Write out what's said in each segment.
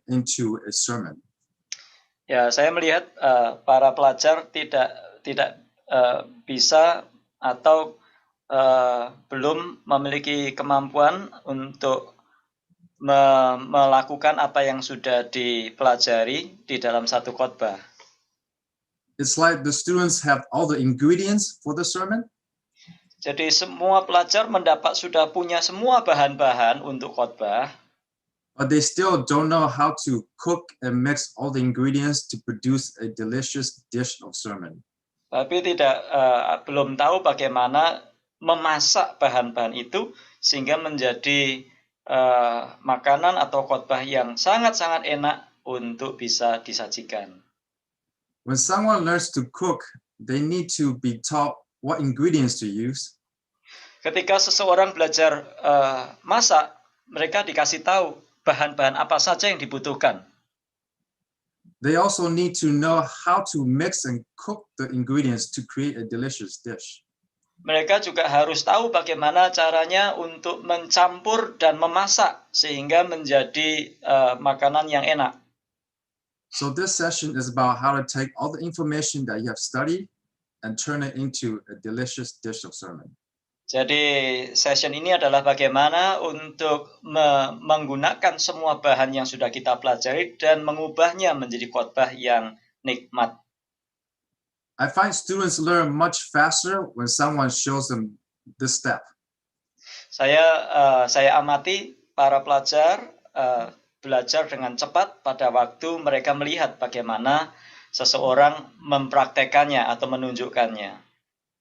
into a sermon. Ya, saya melihat para pelajar tidak bisa atau belum memiliki kemampuan untuk melakukan apa yang sudah dipelajari di dalam satu khotbah. It's like the students have all the ingredients for the sermon, Jadi semua pelajar sudah punya semua bahan-bahan untuk khotbah, but they still don't know how to cook and mix all the ingredients to produce a delicious dish of sermon. tapi belum tahu bagaimana memasak bahan-bahan itu sehingga menjadi makanan atau khotbah yang sangat-sangat enak untuk bisa disajikan. When someone learns to cook, they need to be taught what ingredients to use. Ketika seseorang belajar masak, mereka dikasih tahu bahan-bahan apa saja yang dibutuhkan. They also need to know how to mix and cook the ingredients to create a delicious dish. Mereka juga harus tahu bagaimana caranya untuk mencampur dan memasak sehingga menjadi makanan yang enak. So this session is about how to take all the information that you have studied and turn it into a delicious dish of sermon. Jadi session ini adalah bagaimana untuk menggunakan semua bahan yang sudah kita pelajari dan mengubahnya menjadi khotbah yang nikmat. I find students learn much faster when someone shows them this step. Saya amati para pelajar belajar dengan cepat pada waktu mereka melihat bagaimana seseorang mempraktekannya atau menunjukkannya.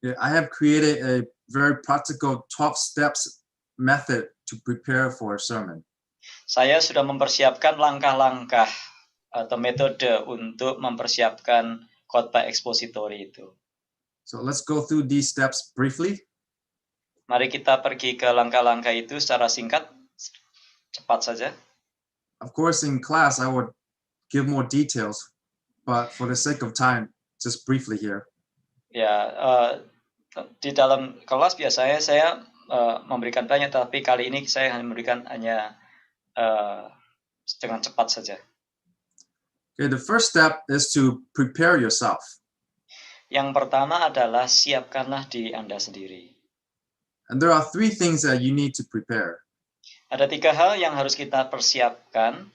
I have created a very practical 12 steps method to prepare for a sermon. Saya sudah mempersiapkan langkah-langkah atau metode untuk mempersiapkan khotbah ekspositori itu. So let's go through these steps briefly. Mari kita pergi ke langkah-langkah itu secara singkat, cepat saja. Of course, in class, I would give more details, but for the sake of time, just briefly here. Ya, di dalam kelas biasanya saya memberikan banyak, tapi kali ini saya memberikan hanya dengan cepat saja. Okay, the first step is to prepare yourself. Yang pertama adalah siapkanlah diri Anda sendiri. And there are 3 things that you need to prepare. Ada 3 hal yang harus kita persiapkan.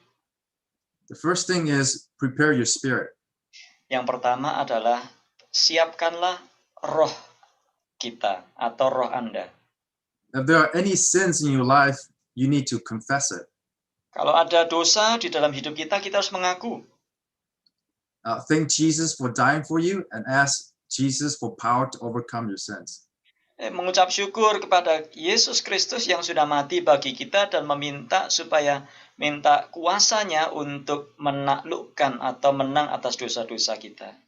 The first thing is prepare your spirit. Yang pertama adalah siapkanlah roh kita atau roh Anda. If there are any sins in your life, you need to confess it. Kalau ada dosa di dalam hidup kita, kita harus mengaku. Thank Jesus for dying for you and ask Jesus for power to overcome your sins. Mengucap syukur kepada Yesus Kristus yang sudah mati bagi kita dan minta kuasanya untuk menaklukkan atau menang atas dosa-dosa kita.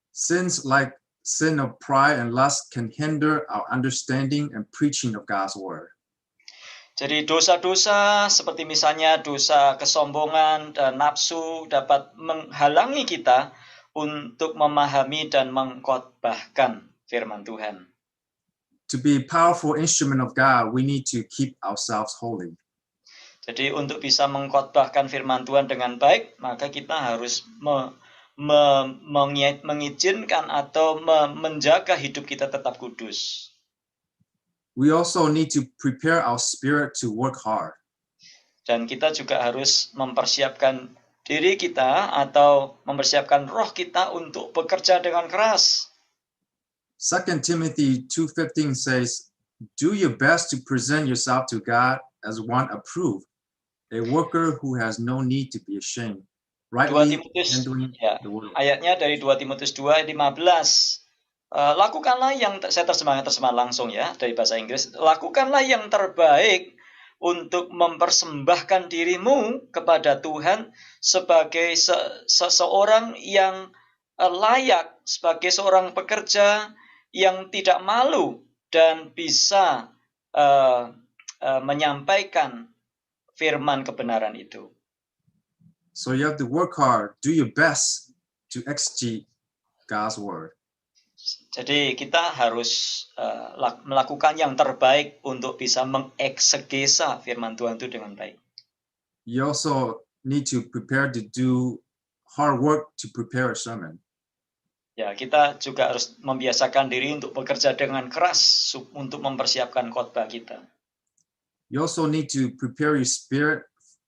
Sins like sin of pride and lust can hinder our understanding and preaching of God's word. Jadi dosa-dosa seperti misalnya dosa kesombongan dan nafsu dapat menghalangi kita untuk memahami dan mengkhotbahkan firman Tuhan. To be a powerful instrument of God, we need to keep ourselves holy. Jadi untuk bisa mengkhotbahkan firman Tuhan dengan baik, maka kita harus mengizinkan atau menjaga hidup kita tetap kudus. We also need to prepare our spirit to work hard. Dan kita juga harus mempersiapkan diri kita atau mempersiapkan roh kita untuk bekerja dengan keras. 2 Timothy 2:15 says, "Do your best to present yourself to God as one approved, a worker who has no need to be ashamed, rightly handling the word." Ayatnya dari 2 Timotius 2:15. Lakukanlah yang saya terjemahkan langsung ya dari bahasa Inggris. Lakukanlah yang terbaik untuk mempersembahkan dirimu kepada Tuhan sebagai seseorang yang layak, sebagai seorang pekerja yang tidak malu dan bisa menyampaikan firman kebenaran itu. So you have to work hard, do your best to exegete God's word. Jadi kita harus melakukan yang terbaik untuk bisa mengeksegesa firman Tuhan itu dengan baik. You also need to prepare to do hard work to prepare a sermon. Ya, kita juga harus membiasakan diri untuk bekerja dengan keras untuk mempersiapkan khotbah kita. You also need to prepare your spirit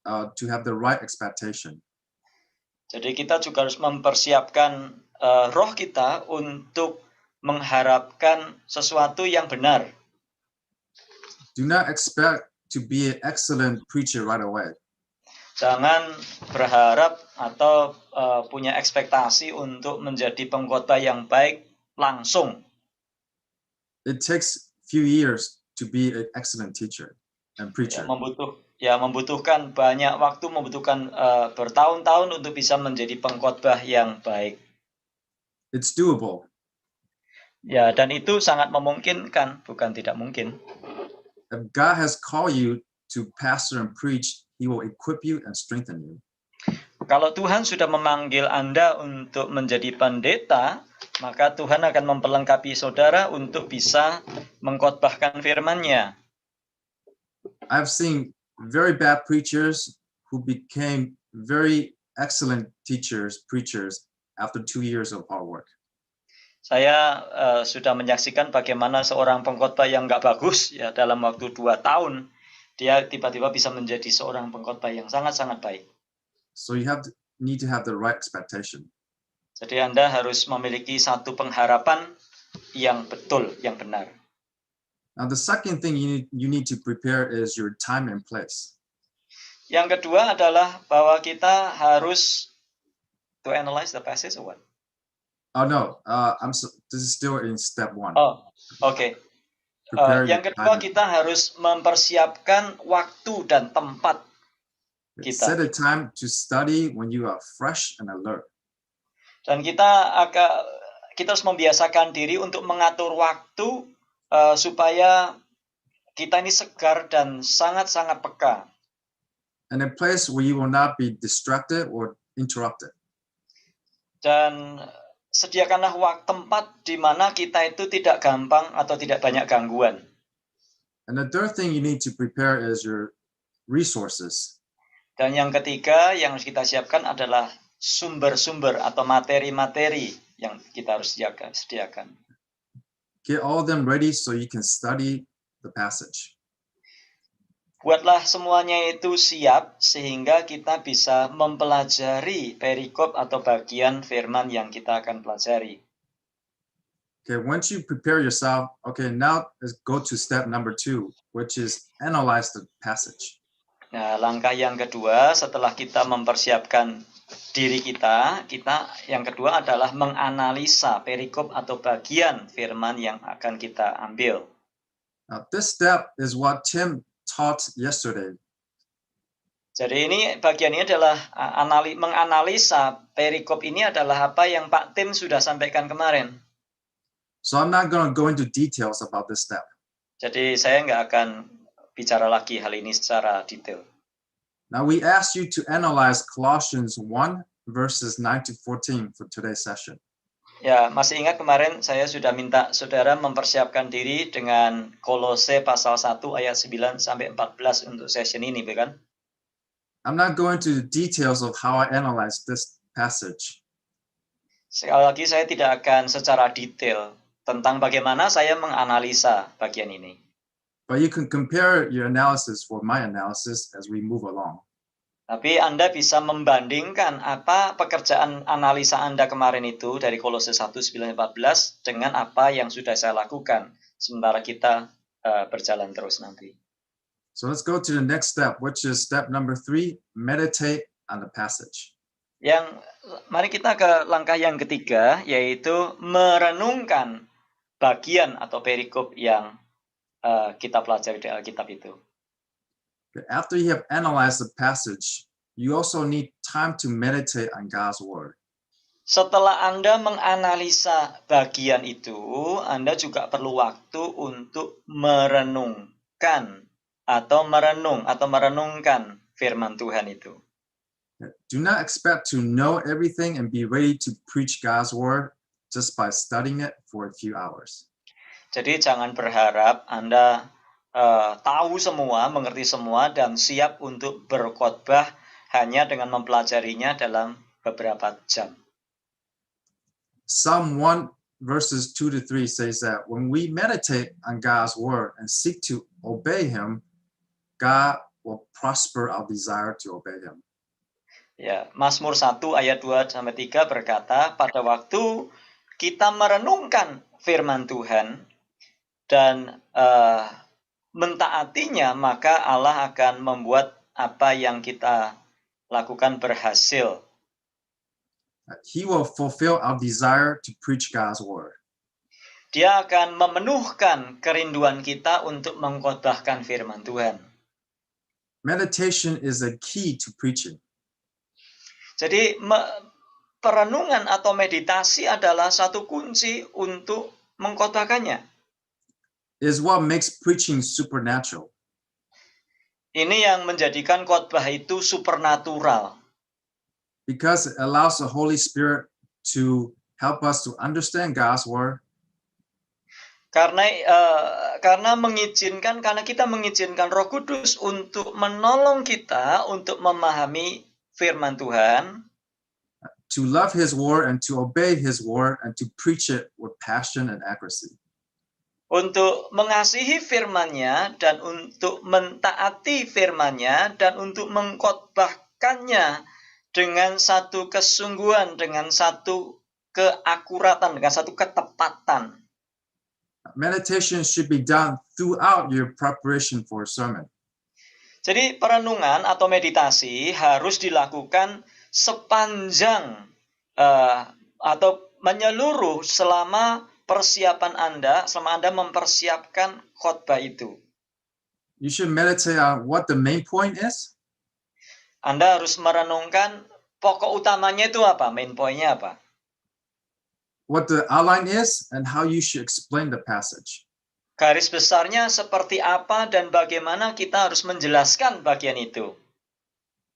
to have the right expectation. Jadi kita juga harus mempersiapkan roh kita untuk mengharapkan sesuatu yang benar. Do not expect to be an excellent preacher right away. Jangan berharap atau punya ekspektasi untuk menjadi pengkhotbah yang baik langsung. It takes few years to be an excellent teacher and preacher. Membutuhkan banyak waktu, membutuhkan bertahun-tahun untuk bisa menjadi pengkhotbah yang baik. It's doable. Ya, dan itu sangat memungkinkan, bukan tidak mungkin. If God has called you to pastor and preach, He will equip you and strengthen you. Kalau Tuhan sudah memanggil Anda untuk menjadi pendeta, maka Tuhan akan memperlengkapi saudara untuk bisa mengkhotbahkan firman-Nya. I've seen very bad preachers who became very excellent teachers, preachers, after 2 years of hard work. Saya sudah menyaksikan bagaimana seorang pengkhotbah yang nggak bagus, ya dalam waktu 2 tahun, dia tiba-tiba bisa menjadi seorang pengkhotbah yang sangat-sangat baik. So you need to have the right expectation. Jadi Anda harus memiliki satu pengharapan yang betul, yang benar. Now the second thing you need to prepare is your time and place. Yang kedua adalah bahwa kita harus to analyze the passage or what? Oh no, this is still in step 1. Oh, oke. Yang kedua kita harus mempersiapkan waktu dan tempat kita. Set a time to study when you are fresh and alert. Dan kita harus membiasakan diri untuk mengatur waktu supaya kita ini segar dan sangat-sangat peka. And a place where you will not be distracted or interrupted. Dan sediakanlah tempat di mana kita itu tidak gampang atau tidak banyak gangguan. And the third thing you need to prepare is your resources. Dan yang ketiga yang harus kita siapkan adalah sumber-sumber atau materi-materi yang kita harus sediakan. Get all of them ready so you can study the passage. Buatlah semuanya itu siap sehingga kita bisa mempelajari perikop atau bagian firman yang kita akan pelajari. Okay, once you prepare yourself, okay, now let's go to step number 2, which is analyze the passage. Nah, langkah yang kedua setelah kita mempersiapkan diri kita yang kedua adalah menganalisa perikop atau bagian firman yang akan kita ambil. Now, this step is what Tim taught yesterday. Jadi bagian ini adalah menganalisa perikop ini adalah apa yang Pak Tim sudah sampaikan kemarin. So I'm not going to go into details about this step. Jadi saya nggak akan bicara lagi hal ini secara detail. Now we ask you to analyze Colossians 1 verses 9 to 14 for today's session. Ya, masih ingat kemarin saya sudah minta saudara mempersiapkan diri dengan Kolose pasal 1 ayat 9 sampai 14 untuk session ini, bukan? I'm not going to the details of how I analyze this passage. Sekali lagi saya tidak akan secara detail tentang bagaimana saya menganalisa bagian ini. But you can compare your analysis for my analysis as we move along. Tapi Anda bisa membandingkan apa pekerjaan analisa Anda kemarin itu dari Kolose 1, 9, 14 dengan apa yang sudah saya lakukan sementara kita berjalan terus nanti. So let's go to the next step, which is step number 3, meditate on the passage. Mari kita ke langkah yang ketiga, yaitu merenungkan bagian atau perikop yang kita pelajari di Alkitab itu. After you have analyzed the passage, you also need time to meditate on God's word. Setelah Anda menganalisa bagian itu, Anda juga perlu waktu untuk merenungkan atau merenungkan firman Tuhan itu. Do not expect to know everything and be ready to preach God's word just by studying it for a few hours. Jadi jangan berharap Anda tahu semua, mengerti semua, dan siap untuk berkhotbah hanya dengan mempelajarinya dalam beberapa jam. Psalm 1 verses 2 to 3 says that when we meditate on God's word and seek to obey him, God will prosper our desire to obey him. Ya, Mazmur 1 ayat 2 sampai 3 berkata, pada waktu kita merenungkan firman Tuhan dan mentaatinya, maka Allah akan membuat apa yang kita lakukan berhasil. He will fulfill our desire to preach God's word. Dia akan memenuhkan kerinduan kita untuk mengkhotbahkan firman Tuhan. Meditation is a key to preaching. Jadi perenungan atau meditasi adalah satu kunci untuk mengkhotbahkannya. Is what makes preaching supernatural. Ini yang menjadikan khotbah itu supernatural. Because it allows the Holy Spirit to help us to understand God's word. Karena kita mengizinkan Roh Kudus untuk menolong kita untuk memahami firman Tuhan, to love his word and to obey his word and to preach it with passion and accuracy. Untuk mengasihi firman-Nya dan untuk mentaati firman-Nya dan untuk mengkhotbahkannya dengan satu kesungguhan, dengan satu keakuratan, dengan satu ketepatan. Meditation should be done throughout your preparation for a sermon. Jadi perenungan atau meditasi harus dilakukan sepanjang atau menyeluruh selama persiapan selama Anda mempersiapkan khotbah itu. You should meditate on what the main point is. Anda harus merenungkan pokok utamanya itu apa, main point-nya apa. What the outline is and how you should explain the passage. Garis besarnya seperti apa dan bagaimana kita harus menjelaskan bagian itu.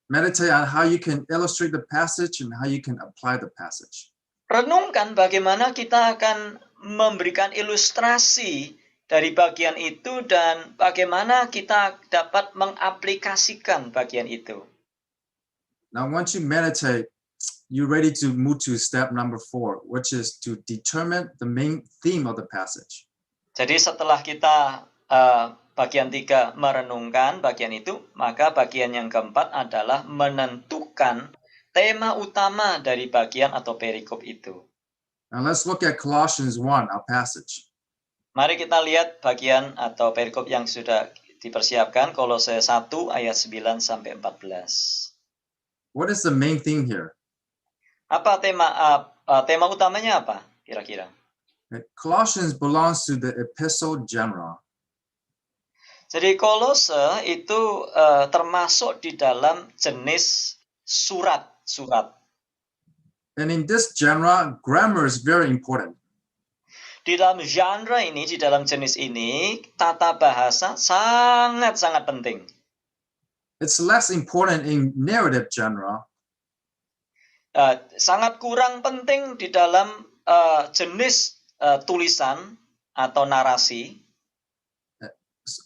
Meditate on how you can illustrate the passage and how you can apply the passage. Renungkan bagaimana kita akan memberikan ilustrasi dari bagian itu dan bagaimana kita dapat mengaplikasikan bagian itu. Now, once you meditate, you're ready to move to step number 4, which is to determine the main theme of the passage. Jadi setelah kita bagian 3 merenungkan bagian itu, maka bagian yang keempat adalah menentukan tema utama dari bagian atau perikop itu. Now let's look at Colossians 1, our passage. Mari kita lihat bagian atau perikop yang sudah dipersiapkan, Kolose 1 ayat 9 sampai 14. What is the main thing here? Apa tema utamanya apa kira-kira? Colossians belongs to the epistle genre. Jadi Kolose itu termasuk di dalam jenis surat-surat. And in this genre, grammar is very important. Di dalam genre ini, di dalam jenis ini, tata bahasa sangat-sangat penting. It's less important in narrative genre. Sangat kurang penting di dalam jenis tulisan atau narasi.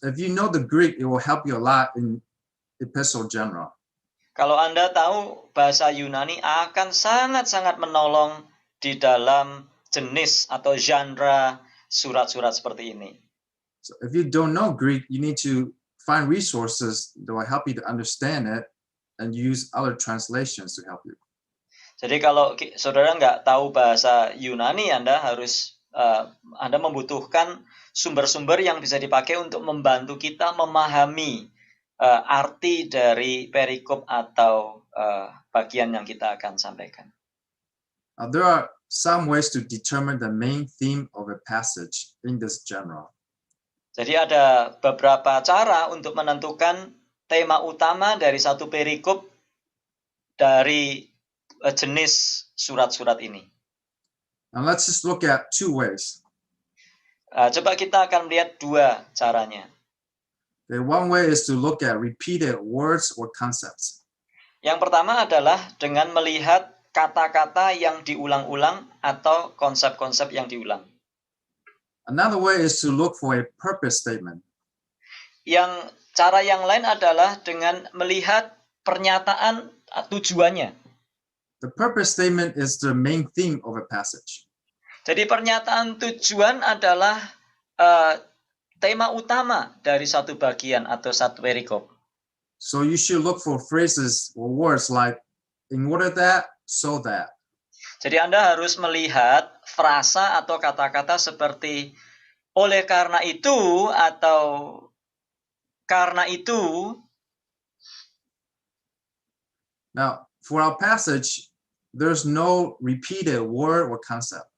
If you know the Greek, it will help you a lot in epistle genre. Kalau Anda tahu bahasa Yunani akan sangat-sangat menolong di dalam jenis atau genre surat-surat seperti ini. So if you don't know Greek, you need to find resources that will help you to understand it and use other translations to help you. Jadi kalau saudara nggak tahu bahasa Yunani, Anda membutuhkan sumber-sumber yang bisa dipakai untuk membantu kita memahami arti dari perikop atau bagian yang kita akan sampaikan. There are some ways to determine the main theme of a passage in this genre. Jadi ada beberapa cara untuk menentukan tema utama dari satu perikop dari jenis surat-surat ini. Now let's just look at 2 ways. Coba kita akan melihat 2 caranya. Okay, one way is to look at repeated words or concepts. Yang pertama adalah dengan melihat kata-kata yang diulang-ulang atau konsep-konsep yang diulang. Another way is to look for a purpose statement. Cara yang lain adalah dengan melihat pernyataan tujuannya. The purpose statement is the main theme of a passage. Jadi pernyataan tujuan adalah tema utama dari satu bagian atau satu perikop. So you should look for phrases or words like, in order that, so that. Jadi Anda harus melihat frasa atau kata-kata seperti oleh karena itu atau karena itu. Now, for our passage, there's no repeated word or concept.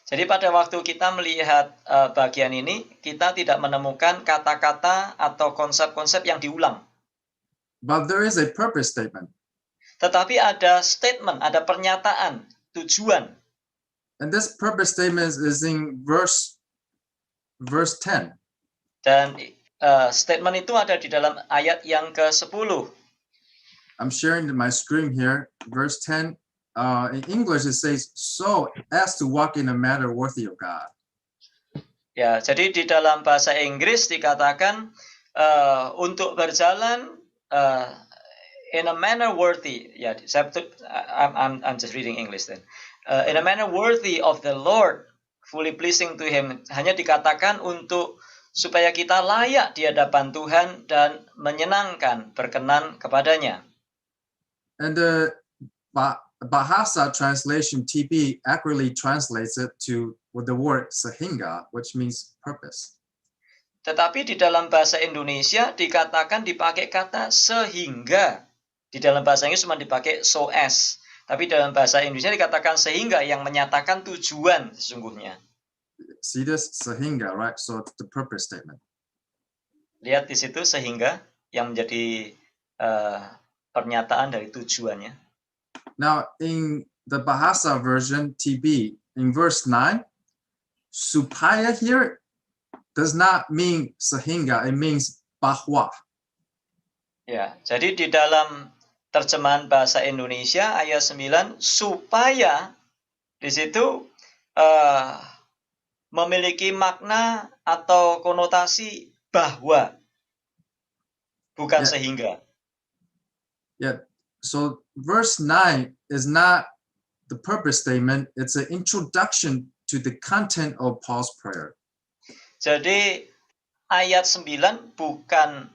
Jadi pada waktu kita melihat bagian ini, kita tidak menemukan kata-kata atau konsep-konsep yang diulang. But there is a purpose statement. Tetapi ada statement, ada pernyataan, tujuan. And this purpose statement is in verse 10. Dan statement itu ada di dalam ayat yang ke-10. I'm sharing my screen here. Verse 10, in English it says, so as to walk in a manner worthy of God. Ya, jadi di dalam bahasa Inggris dikatakan untuk berjalan in a manner worthy. Ya, I'm just reading English then. In a manner worthy of the Lord, fully pleasing to Him. Hanya dikatakan untuk supaya kita layak di hadapan Tuhan dan menyenangkan, berkenan kepadanya. And the Bahasa translation TB accurately translates it to with the word sehingga, which means purpose. Tetapi di dalam bahasa Indonesia dikatakan dipakai kata sehingga. Di dalam bahasa Inggris cuma dipakai so as. Tapi dalam bahasa Indonesia dikatakan sehingga yang menyatakan tujuan sesungguhnya. See this? Sehingga, right? So it's the purpose statement. Lihat di situ sehingga yang menjadi pernyataan dari tujuannya. Now, in the Bahasa version TB, in verse 9, supaya here does not mean sehingga, it means bahwa. Ya, jadi di dalam terjemahan bahasa Indonesia ayat 9 supaya di situ memiliki makna atau konotasi bahwa bukan Ya. sehingga. Yeah. So verse 9 is not the purpose statement, it's an introduction to the content of Paul's prayer. Jadi ayat 9 bukan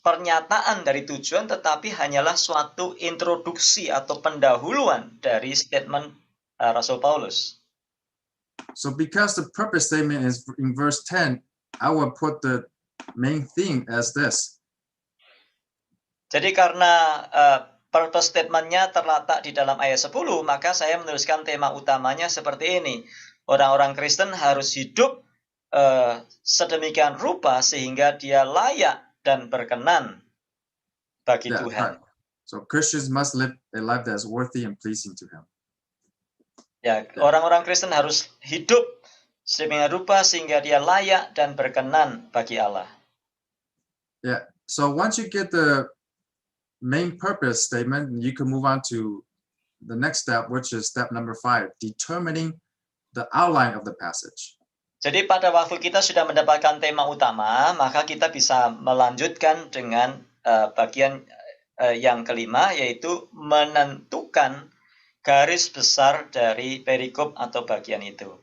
pernyataan dari tujuan tetapi hanyalah suatu introduksi atau pendahuluan dari statement Rasul Paulus. So because the purpose statement is in verse 10, I will put the main theme as this. Jadi karena purpose statement-nya terletak di dalam ayat 10, maka saya menuliskan tema utamanya seperti ini. Orang-orang Kristen harus hidup sedemikian rupa sehingga dia layak dan berkenan bagi Yeah, Tuhan. right. So Christians must live a life that is worthy and pleasing to Him. Ya, orang-orang Kristen harus hidup sedemikian rupa sehingga dia layak dan berkenan bagi Allah. Yeah. So once you get the main purpose statement, you can move on to the next step, which is step number 5, determining the outline of the passage. Jadi pada waktu kita sudah mendapatkan tema utama, maka kita bisa melanjutkan dengan bagian yang kelima, yaitu menentukan garis besar dari perikop atau bagian itu.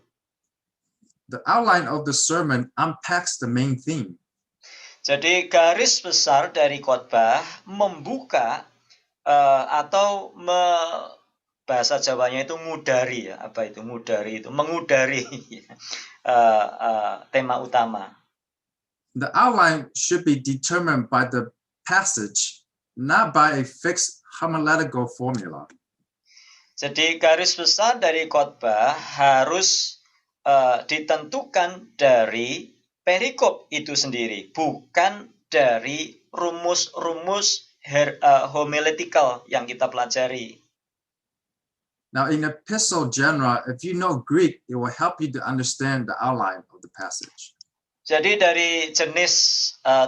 The outline of the sermon unpacks the main theme. Jadi garis besar dari khotbah membuka atau bahasa Jawanya itu ngudari ya, apa itu ngudari itu mengudari tema utama. The outline should be determined by the passage, not by a fixed homiletical formula. Jadi garis besar dari khotbah harus ditentukan dari perikop itu sendiri, bukan dari rumus-rumus homiletikal yang kita pelajari. Now, in epistle genre, if you know Greek, it will help you to understand the outline of the passage. Jadi dari jenis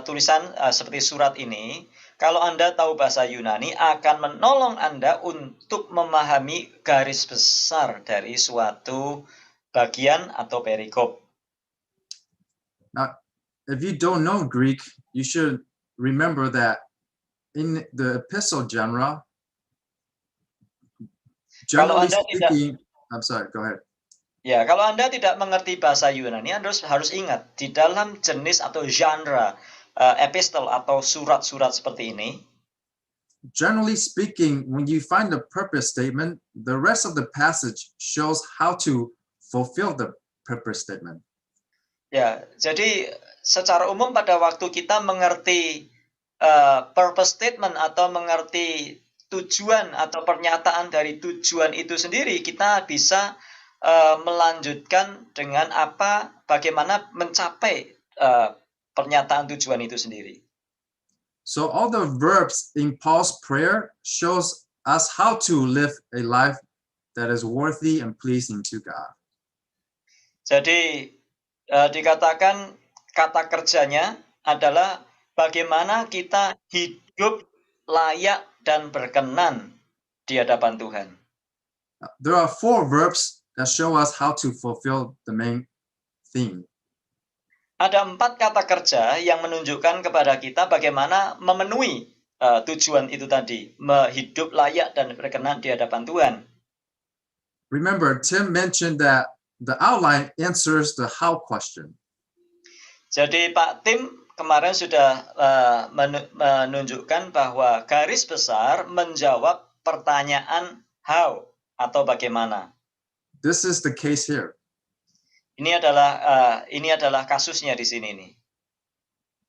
tulisan seperti surat ini, kalau Anda tahu bahasa Yunani, akan menolong Anda untuk memahami garis besar dari suatu bagian atau perikop. Now, if you don't know Greek, you should remember that in the epistle genre, Kalau Generally Anda tidak speaking, I'm sorry, go ahead. Ya, kalau Anda tidak mengerti bahasa Yunani, Anda harus ingat, di dalam jenis atau genre epistle atau surat-surat seperti ini, Generally speaking, when you find the purpose statement, the rest of the passage shows how to fulfill the purpose statement. ya, jadi secara umum pada waktu kita mengerti purpose statement atau mengerti tujuan atau pernyataan dari tujuan itu sendiri, kita bisa melanjutkan dengan bagaimana mencapai pernyataan tujuan itu sendiri. So all the verbs in Paul's prayer shows us how to live a life that is worthy and pleasing to God. Jadi dikatakan kata kerjanya adalah bagaimana kita hidup layak dan berkenan di hadapan Tuhan. There are 4 verbs that show us how to fulfill the main theme. Ada 4 kata kerja yang menunjukkan kepada kita bagaimana memenuhi tujuan itu tadi, hidup layak dan berkenan di hadapan Tuhan. Remember, Tim mentioned that the outline answers the how question. Jadi Pak Tim kemarin sudah menunjukkan bahwa garis besar menjawab pertanyaan how atau bagaimana. This is the case here. Ini adalah kasusnya di sini nih.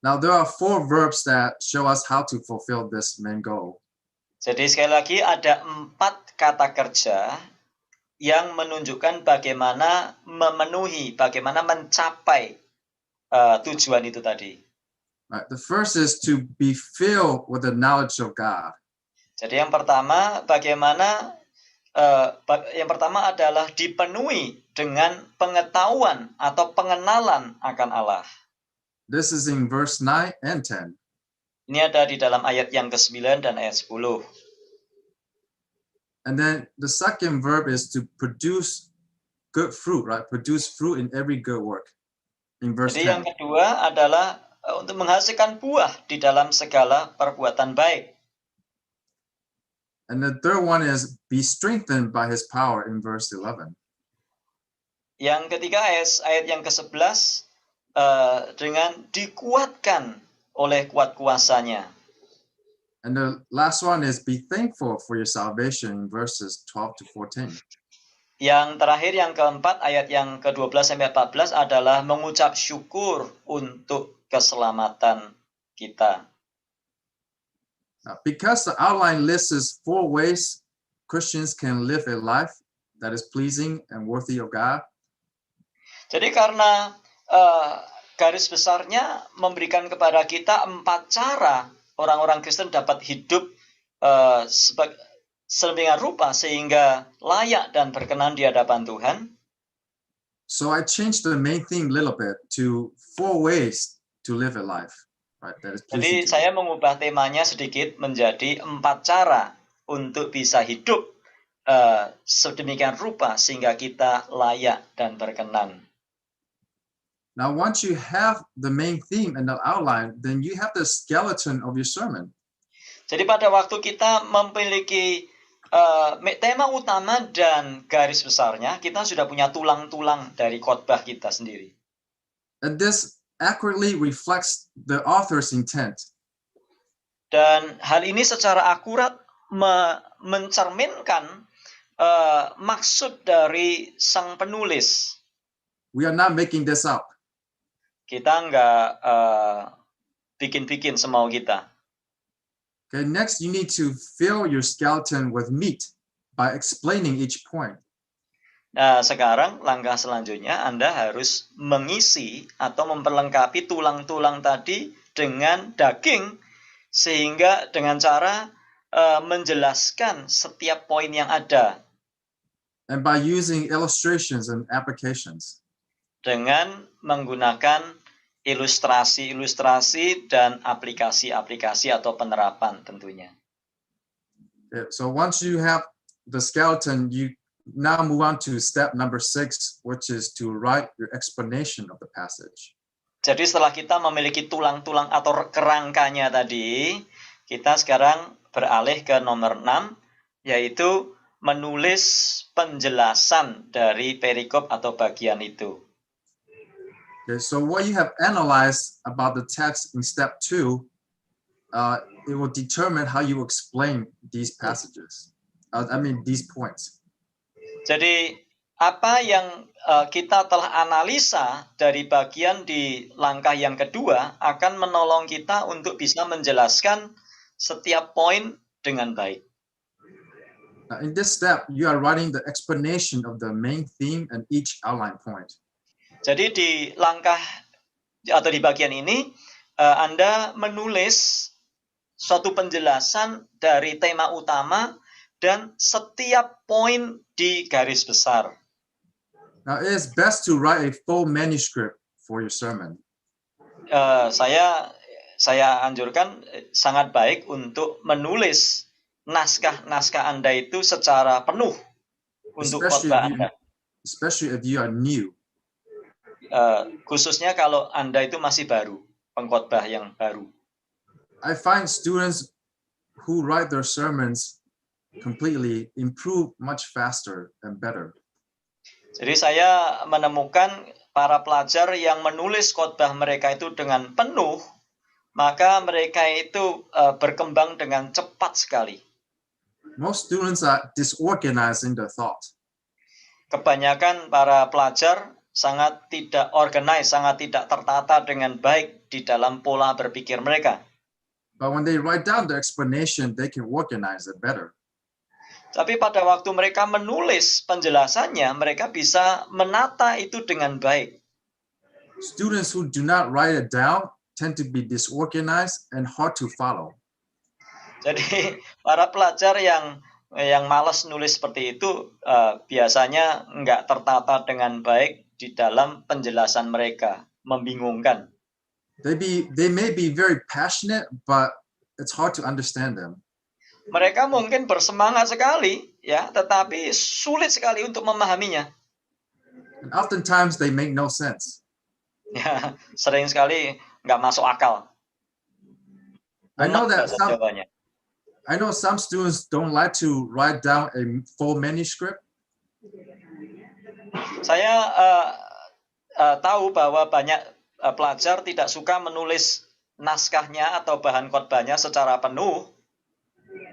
Now there are 4 verbs that show us how to fulfill this main goal. Jadi sekali lagi ada 4 kata kerja yang menunjukkan bagaimana memenuhi, bagaimana mencapai tujuan itu tadi. Right. The first is to be filled with the knowledge of God. Jadi yang pertama adalah dipenuhi dengan pengetahuan atau pengenalan akan Allah. This is in verse 9 and 10. Ini ada di dalam ayat yang ke-9 dan ayat 10. And then the second verb is to produce good fruit, right? Produce fruit in every good work. In verse Jadi 10. yang kedua adalah untuk menghasilkan buah di dalam segala perbuatan baik. And the third one is be strengthened by his power in verse 11. Yang ketiga ayat yang ke-11 dengan dikuatkan oleh kuat kuasanya. And the last one is be thankful for your salvation in verses 12 to 14. Yang terakhir yang keempat ayat yang ke-12 sampai 14 adalah mengucap syukur untuk keselamatan kita. Now, because the outline lists 4 ways Christians can live a life that is pleasing and worthy of God. Jadi karena garis besarnya memberikan kepada kita 4 cara orang-orang Kristen dapat hidup sedemikian rupa sehingga layak dan berkenan di hadapan Tuhan. So I changed the main theme a little bit to 4 ways to live a life, right? That is pleasing Jadi to saya mengubah temanya sedikit menjadi 4 cara untuk bisa hidup sedemikian rupa sehingga kita layak dan berkenan. Now, once you have the main theme and the outline, then you have the skeleton of your sermon. Jadi pada waktu kita memiliki tema utama dan garis besarnya, kita sudah punya tulang-tulang dari khotbah kita sendiri. And this accurately reflects the author's intent. Dan hal ini secara akurat mencerminkan maksud dari sang penulis. We are not making this up. Kita nggak bikin-bikin semau kita. Okay, next you need to fill your skeleton with meat by explaining each point. Nah, sekarang langkah selanjutnya Anda harus mengisi atau memperlengkapi tulang-tulang tadi dengan daging sehingga dengan cara menjelaskan setiap poin yang ada. And by using illustrations and applications. Dengan menggunakan ilustrasi-ilustrasi dan aplikasi-aplikasi atau penerapan tentunya. Okay, so once you have the skeleton, you now move on to step number 6, which is to write your explanation of the passage. Jadi setelah kita memiliki tulang-tulang atau kerangkanya tadi, kita sekarang beralih ke nomor 6, yaitu menulis penjelasan dari perikop atau bagian itu. Okay, so what you have analyzed about the text in step 2, it will determine how you explain these passages. These points. Jadi apa yang kita telah analisa dari bagian di langkah yang kedua akan menolong kita untuk bisa menjelaskan setiap poin dengan baik. Now, in this step, you are writing the explanation of the main theme and each outline point. Jadi di langkah atau di bagian ini Anda menulis suatu penjelasan dari tema utama dan setiap poin di garis besar. Now, it is best to write a full manuscript for your sermon. Saya anjurkan sangat baik untuk menulis naskah-naskah Anda itu secara penuh untuk khotbah Anda. Especially if you are new. Khususnya kalau Anda itu masih baru, pengkhotbah yang baru. I find students who write their sermons completely improve much faster and better. Jadi saya menemukan para pelajar yang menulis khotbah mereka itu dengan penuh, maka mereka itu berkembang dengan cepat sekali. Most students are disorganized in their thought. Kebanyakan para pelajar sangat tidak organize, sangat tidak tertata dengan baik di dalam pola berpikir mereka. But when they write down the explanation, they can organize it better. Tapi pada waktu mereka menulis penjelasannya, mereka bisa menata itu dengan baik. Students who do not write it down tend to be disorganized and hard to follow. Jadi para pelajar yang malas nulis seperti itu biasanya nggak tertata dengan baik di dalam penjelasan mereka, membingungkan. They may be very passionate, but it's hard to understand them. Mereka mungkin bersemangat sekali, ya, tetapi sulit sekali untuk memahaminya. And oftentimes they make no sense. Ya, sering sekali nggak masuk akal. I know some students don't like to write down a full manuscript. Saya tahu bahwa banyak pelajar tidak suka menulis naskahnya atau bahan khotbahnya secara penuh.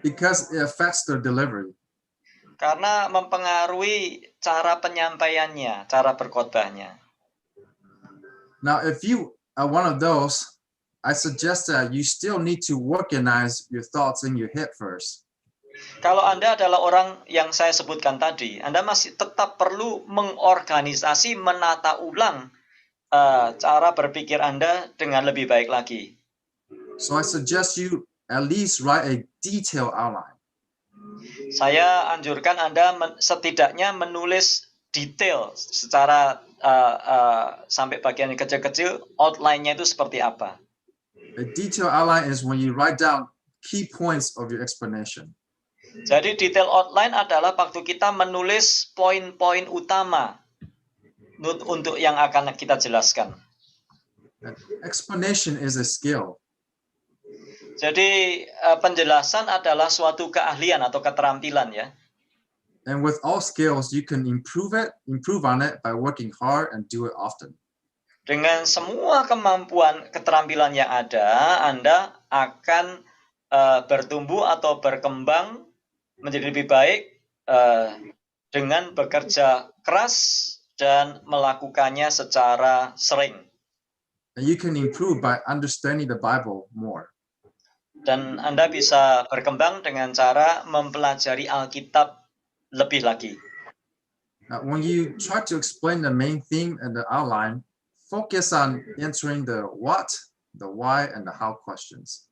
Because it affects their delivery. Karena mempengaruhi cara penyampaiannya, cara berkhotbahnya. Now, if you are one of those, I suggest that you still need to organize your thoughts in your head first. Kalau Anda adalah orang yang saya sebutkan tadi, Anda masih tetap perlu mengorganisasi, menata ulang cara berpikir Anda dengan lebih baik lagi. So I suggest you at least write a detailed outline. Saya anjurkan Anda setidaknya menulis detail secara sampai bagian yang kecil-kecil, outline-nya itu seperti apa. A detailed outline is when you write down key points of your explanation. Jadi detail outline adalah waktu kita menulis poin-poin utama untuk yang akan kita jelaskan. Explanation is a skill. Jadi penjelasan adalah suatu keahlian atau keterampilan, ya. And with all skills, you can improve on it by working hard and do it often. Dengan semua kemampuan keterampilan yang ada, Anda akan bertumbuh atau berkembang menjadi lebih baik dengan bekerja keras dan melakukannya secara sering. And you can improve by understanding the Bible more. Dan Anda bisa berkembang dengan cara mempelajari Alkitab lebih lagi. Now, when you try to explain the main theme and the outline, focus on answering the what, the why, and the how questions.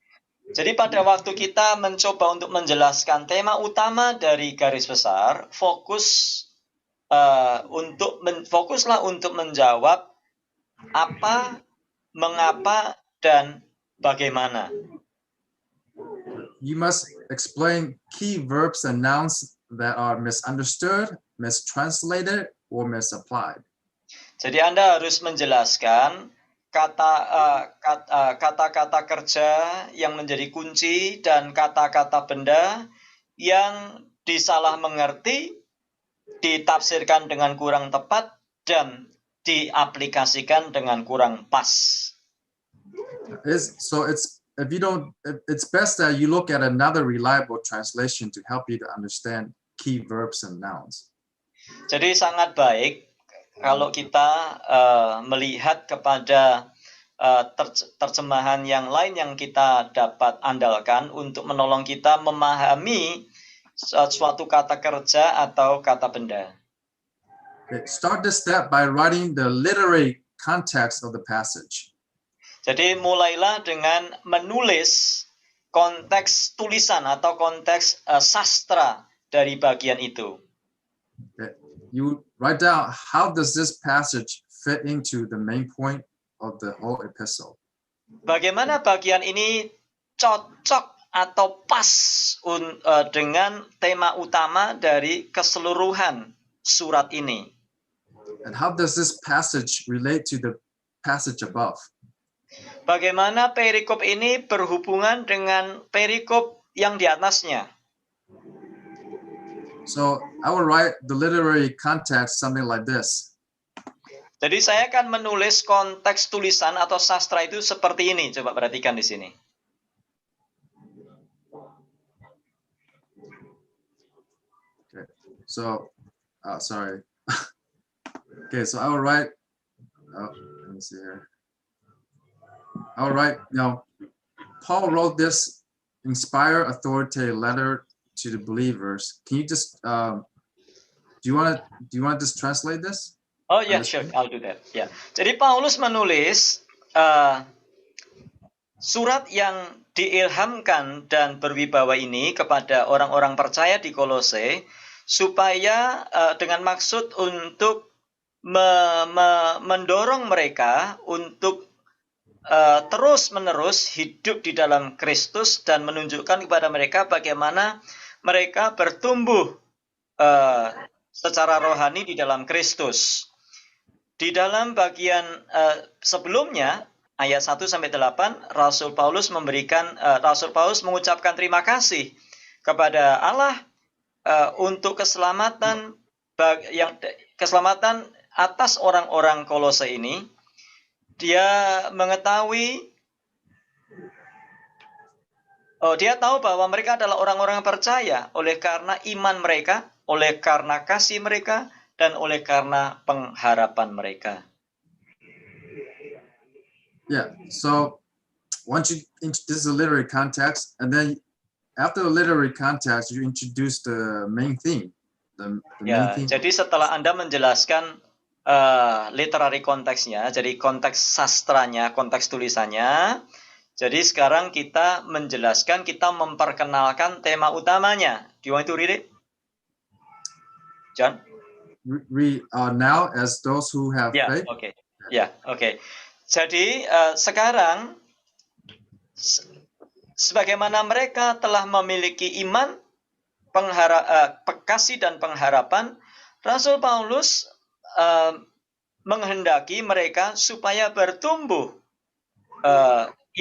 Jadi pada waktu kita mencoba untuk menjelaskan tema utama dari garis besar, fokuslah untuk menjawab apa, mengapa, dan bagaimana. You must explain key verbs and nouns that are misunderstood, mistranslated, or misapplied. Jadi Anda harus menjelaskan kata-kata kerja yang menjadi kunci dan kata-kata benda yang disalah mengerti, ditafsirkan dengan kurang tepat, dan diaplikasikan dengan kurang pas. It's best that you look at another reliable translation to help you to understand key verbs and nouns. Jadi sangat baik kalau kita melihat kepada terjemahan yang lain yang kita dapat andalkan untuk menolong kita memahami suatu kata kerja atau kata benda. Okay, start this step by writing the literary context of the passage. Jadi mulailah dengan menulis konteks tulisan atau konteks sastra dari bagian itu. Okay. You write down, how does this passage fit into the main point of the whole epistle? Bagaimana bagian ini cocok atau pas dengan tema utama dari keseluruhan surat ini? And how does this passage relate to the passage above? Bagaimana perikop ini berhubungan dengan perikop yang di atasnya? So I will write the literary context something like this. Jadi saya akan menulis konteks tulisan atau sastra itu seperti ini. Coba perhatikan di sini. Okay. So, sorry. Okay, so I will write. Let me see here. I will write. Paul wrote this inspired authoritative letter to the believers. Can you just do you want to just translate this? Oh yeah, sure, I'll do that. Yeah. Jadi Paulus menulis surat yang diilhamkan dan berwibawa ini kepada orang-orang percaya di Kolose supaya dengan maksud untuk mendorong mereka untuk terus-menerus hidup di dalam Kristus dan menunjukkan kepada mereka bagaimana mereka bertumbuh secara rohani di dalam Kristus. Di dalam bagian sebelumnya, ayat 1-8, Rasul Paulus mengucapkan terima kasih kepada Allah untuk keselamatan atas orang-orang Kolose ini. Dia mengetahui, dia tahu bahwa mereka adalah orang-orang percaya oleh karena iman mereka, oleh karena kasih mereka, dan oleh karena pengharapan mereka. Yeah, so once you introduce the literary context, and then after the literary context, you introduce the main theme. Ya, jadi setelah Anda menjelaskan literary konteksnya, jadi konteks sastranya, konteks tulisannya, jadi sekarang kita menjelaskan, kita memperkenalkan tema utamanya. Do you want to read it? John? Read now as those who have faith. Okay. Okay. Jadi sekarang sebagaimana mereka telah memiliki iman, kasih dan pengharapan, Rasul Paulus menghendaki mereka supaya bertumbuh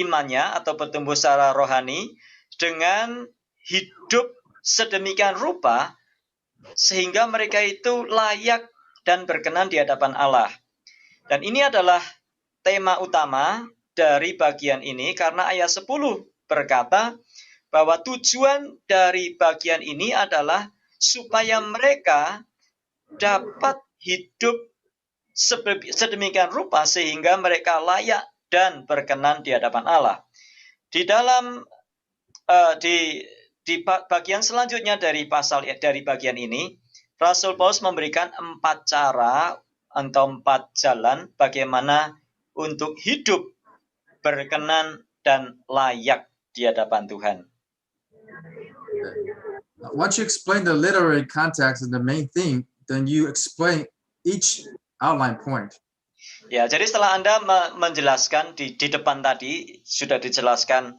imannya atau bertumbuh secara rohani dengan hidup sedemikian rupa sehingga mereka itu layak dan berkenan di hadapan Allah. Dan ini adalah tema utama dari bagian ini karena ayat 10 berkata bahwa tujuan dari bagian ini adalah supaya mereka dapat hidup sedemikian rupa sehingga mereka layak dan berkenan di hadapan Allah. Di dalam di bagian selanjutnya dari bagian ini, Rasul Paulus memberikan 4 cara atau 4 jalan bagaimana untuk hidup berkenan dan layak di hadapan Tuhan. Once you explain the literary context and the main theme, then you explain each outline point. Ya, jadi setelah Anda menjelaskan di depan tadi sudah dijelaskan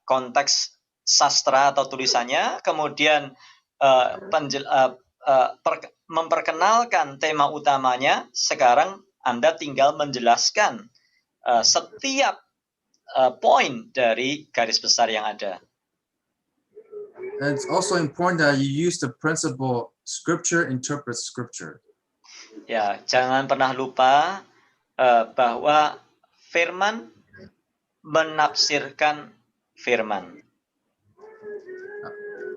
konteks sastra atau tulisannya, kemudian memperkenalkan tema utamanya, sekarang Anda tinggal menjelaskan setiap poin dari garis besar yang ada. And it's also important that you use the principle scripture interprets scripture. Ya, jangan pernah lupa bahwa firman menafsirkan firman.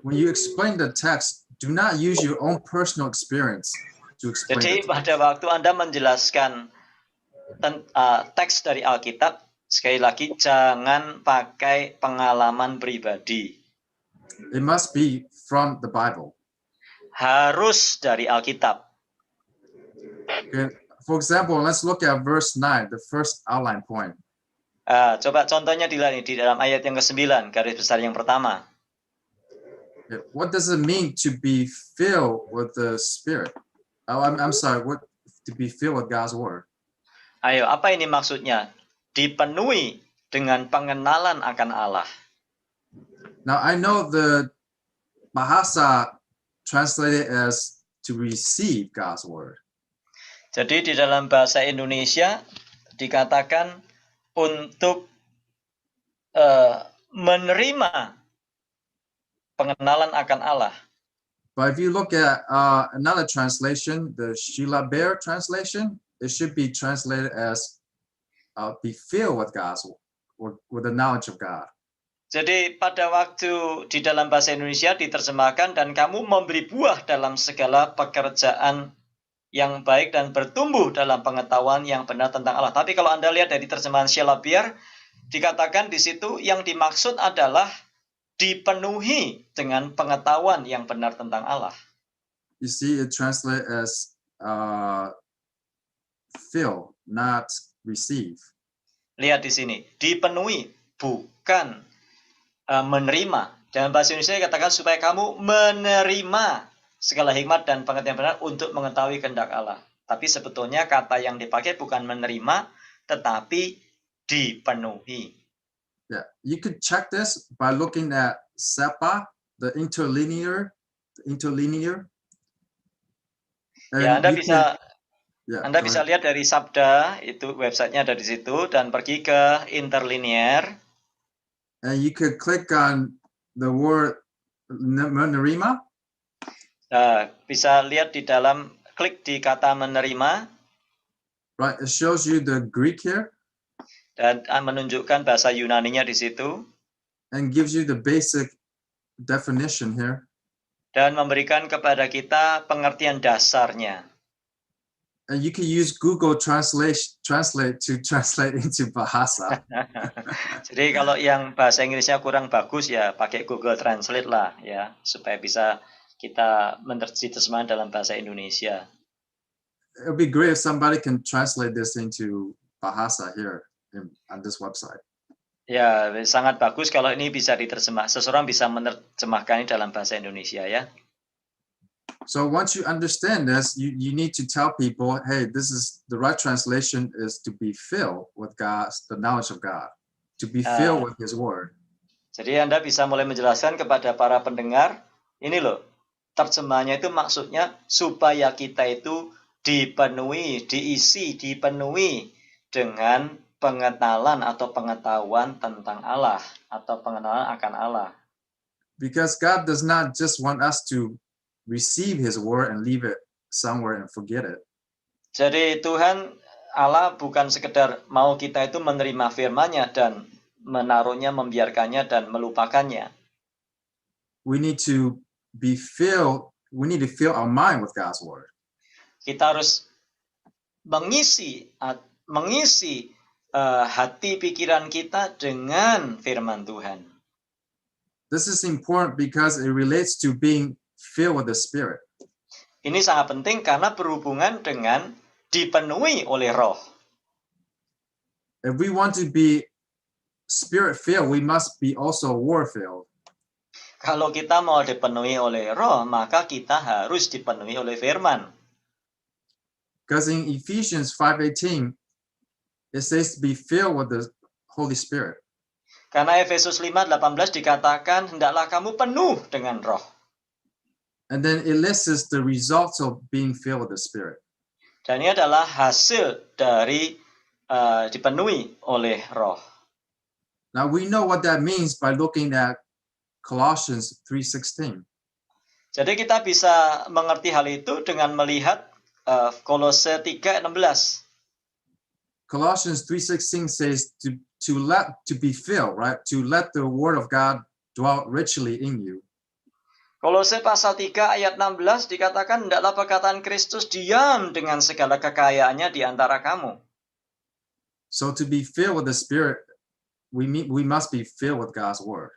When you explain the text, do not use your own personal experience to explain Jadi the text. pada waktu Anda menjelaskan teks dari Alkitab, sekali lagi jangan pakai pengalaman pribadi. It must be from the Bible. Harus dari Alkitab. Okay. For example, let's look at verse 9, the first outline point. Coba contohnya di dalam ayat yang ke-9, garis besar yang pertama. Okay. What does it mean to be filled with the Spirit? Oh, I'm sorry, what to be filled with God's word? Ayo, apa ini maksudnya? Dipenuhi dengan pengenalan akan Allah. Now, I know the Bahasa translated as to receive God's word. Jadi di dalam bahasa Indonesia dikatakan untuk menerima pengenalan akan Allah. But if you look at another translation, the Sheila Bear translation, it should be translated as be filled with God's or with the knowledge of God. Jadi pada waktu di dalam bahasa Indonesia diterjemahkan dan kamu memberi buah dalam segala pekerjaan yang baik dan bertumbuh dalam pengetahuan yang benar tentang Allah. Tapi kalau Anda lihat dari terjemahan Sheila Bear, dikatakan di situ yang dimaksud adalah dipenuhi dengan pengetahuan yang benar tentang Allah. You see, it translates as fill, not receive. Lihat di sini, dipenuhi, bukan menerima. Dalam bahasa Indonesia dikatakan supaya kamu menerima segala hikmat dan pengertian benar untuk mengetahui kehendak Allah. Tapi sebetulnya kata yang dipakai bukan menerima, tetapi dipenuhi. Yeah, you could check this by looking at SEPA, the interlinear. Ya, Anda bisa Yeah, Anda go bisa ahead. lihat dari Sabda, itu websitenya ada di situ, dan pergi ke interlinear. And you could click on the word menerima. Bisa lihat di dalam, klik di kata menerima, Right, it shows you the Greek here dan menunjukkan bahasa Yunaninya di situ, and gives you the basic definition here. dan memberikan kepada kita pengertian dasarnya. And you can use Google Translate to translate into Bahasa. Jadi kalau yang bahasa Inggrisnya kurang bagus ya pakai Google Translate lah ya, supaya bisa kita menerjemahkan dalam bahasa Indonesia. It would be great if somebody can translate this into Bahasa here on this website. Ya, sangat bagus kalau ini bisa diterjemah. Seseorang bisa menerjemahkan ini dalam bahasa Indonesia ya. So once you understand this, you need to tell people, hey, this is the right translation is to be filled with God's, the knowledge of God, to be filled with His word. Jadi Anda bisa mulai menjelaskan kepada para pendengar, ini loh, terjemahnya itu maksudnya supaya kita itu dipenuhi, dipenuhi dengan pengenalan atau pengetahuan tentang Allah atau pengenalan akan Allah. Because God does not just want us to receive His word and leave it somewhere and forget it. Jadi Tuhan Allah bukan sekedar mau kita itu menerima firman-Nya dan menaruhnya, membiarkannya dan melupakannya. We need to be filled. We need to fill our mind with God's word. Kita harus mengisi hati pikiran kita dengan firman Tuhan. This is important because it relates to being filled with the Spirit. Ini sangat penting karena berhubungan dengan dipenuhi oleh Roh. If we want to be Spirit-filled, we must be also Word-filled. Kalau kita mau dipenuhi oleh Roh, maka kita harus dipenuhi oleh firman. Because in Ephesians 5:18, it says to be filled with the Holy Spirit. Karena Efesus 5:18 dikatakan, hendaklah kamu penuh dengan Roh. And then it lists the results of being filled with the Spirit. Dan ini adalah hasil dari dipenuhi oleh Roh. Now we know what that means by looking at Colossians 3:16. Jadi kita bisa mengerti hal itu dengan melihat Kolose 3:16. Colossians 3:16 says to be filled, right? To let the word of God dwell richly in you. Kolose pasal 3 ayat 16 dikatakan, hendaklah perkataan Kristus diam dengan segala kekayaannya di antara kamu. So to be filled with the Spirit, we must be filled with God's word.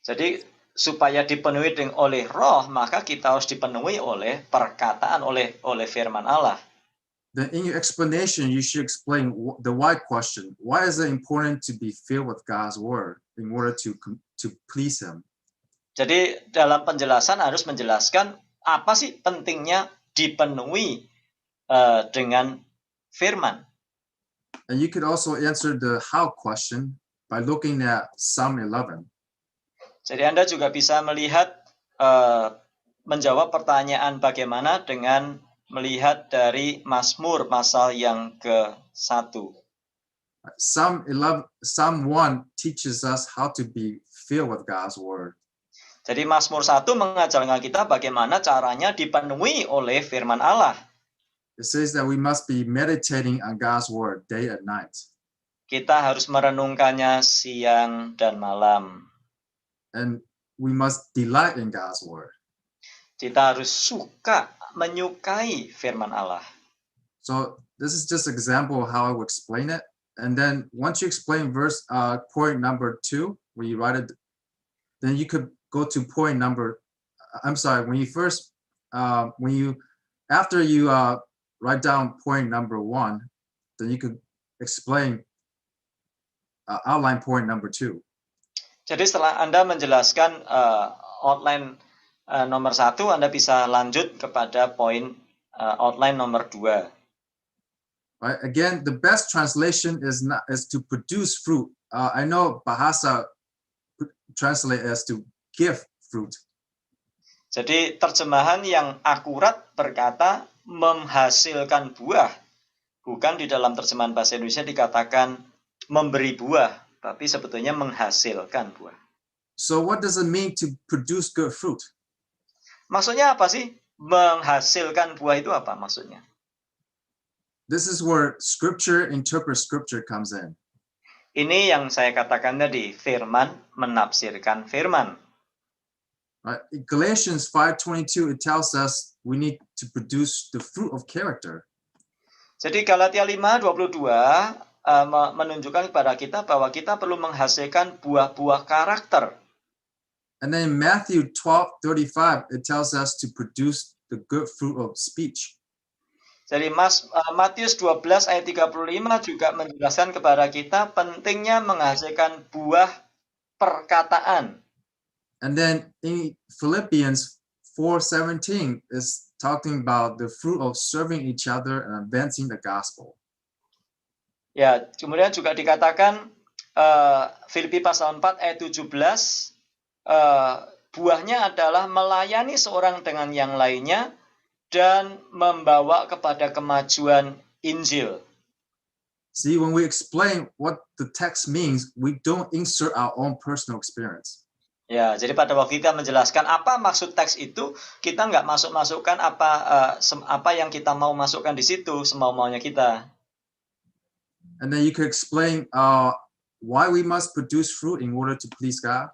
Jadi supaya dipenuhi oleh roh, maka kita harus dipenuhi oleh perkataan, oleh firman Allah. Then in your explanation, you should explain the why question. Why is it important to be filled with God's word in order to please Him? Jadi dalam penjelasan harus menjelaskan apa sih pentingnya dipenuhi dengan firman. And you could also answer the how question by looking at Psalm 11. Jadi Anda juga bisa melihat menjawab pertanyaan bagaimana dengan melihat dari Mazmur pasal yang ke-1. Psalm 1 teaches us how to be filled with God's word. Jadi Mazmur 1 mengajarkan kita bagaimana caranya dipenuhi oleh firman Allah. It says that we must be meditating on God's word day and night. Kita harus merenungkannya siang dan malam. And we must delight in God's word. Kita harus suka, menyukai firman Allah. So this is just an example of how I would explain it. And then once you explain point number 2, when you write it, then you could go to point number, when you first, after you write down point number 1, then you could explain, outline point number 2. Jadi setelah Anda menjelaskan outline nomor 1, Anda bisa lanjut kepada poin outline nomor 2. Right? Again, the best translation is to produce fruit. I know Bahasa translate as to give fruit. Jadi terjemahan yang akurat berkata menghasilkan buah. Bukan di dalam terjemahan bahasa Indonesia dikatakan memberi buah, tapi sebetulnya menghasilkan buah. So what does it mean to produce good fruit? Maksudnya apa sih? Menghasilkan buah itu apa maksudnya? This is where scripture interprets scripture comes in. Ini yang saya katakan tadi, firman menafsirkan firman. Right? In Galatians 5:22 it tells us we need to produce the fruit of character. Jadi Galatia 5:22 menunjukkan kepada kita bahwa kita perlu menghasilkan buah-buah karakter. And then in Matthew 12:35 it tells us to produce the good fruit of speech. Jadi Matius 12 ayat 35 juga menjelaskan kepada kita pentingnya menghasilkan buah perkataan. And then in Philippians 4:17 is talking about the fruit of serving each other and advancing the gospel. Ya, kemudian juga dikatakan Filipi pasal 4 ayat 17 buahnya adalah melayani seorang dengan yang lainnya dan membawa kepada kemajuan Injil. See, when we explain what the text means, we don't insert our own personal experience. Ya, jadi pada waktu kita menjelaskan apa maksud teks itu, kita nggak masukkan apa yang kita mau masukkan di situ, semau-maunya kita. And then you could explain why we must produce fruit in order to please God.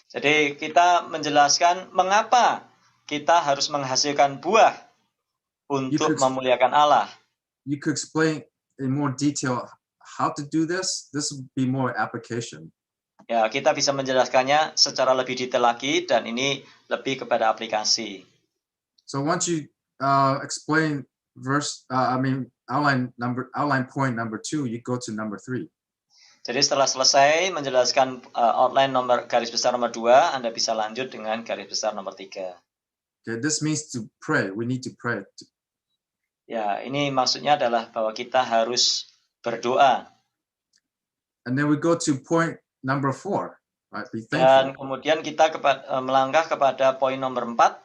Jadi kita menjelaskan mengapa kita harus menghasilkan buah untuk memuliakan Allah. You could explain in more detail how to do this. This would be more application. Ya, kita bisa menjelaskannya secara lebih detail lagi dan ini lebih kepada aplikasi. So once you explain outline point number 2, you go to number 3. Jadi setelah selesai menjelaskan outline garis besar nomor 2, Anda bisa lanjut dengan garis besar nomor 3. Okay, this means to pray. We need to pray. Ya, ini maksudnya adalah bahwa kita harus berdoa. And then we go to point number 4, right? Be thankful. Dan kemudian kita melangkah kepada poin nomor 4.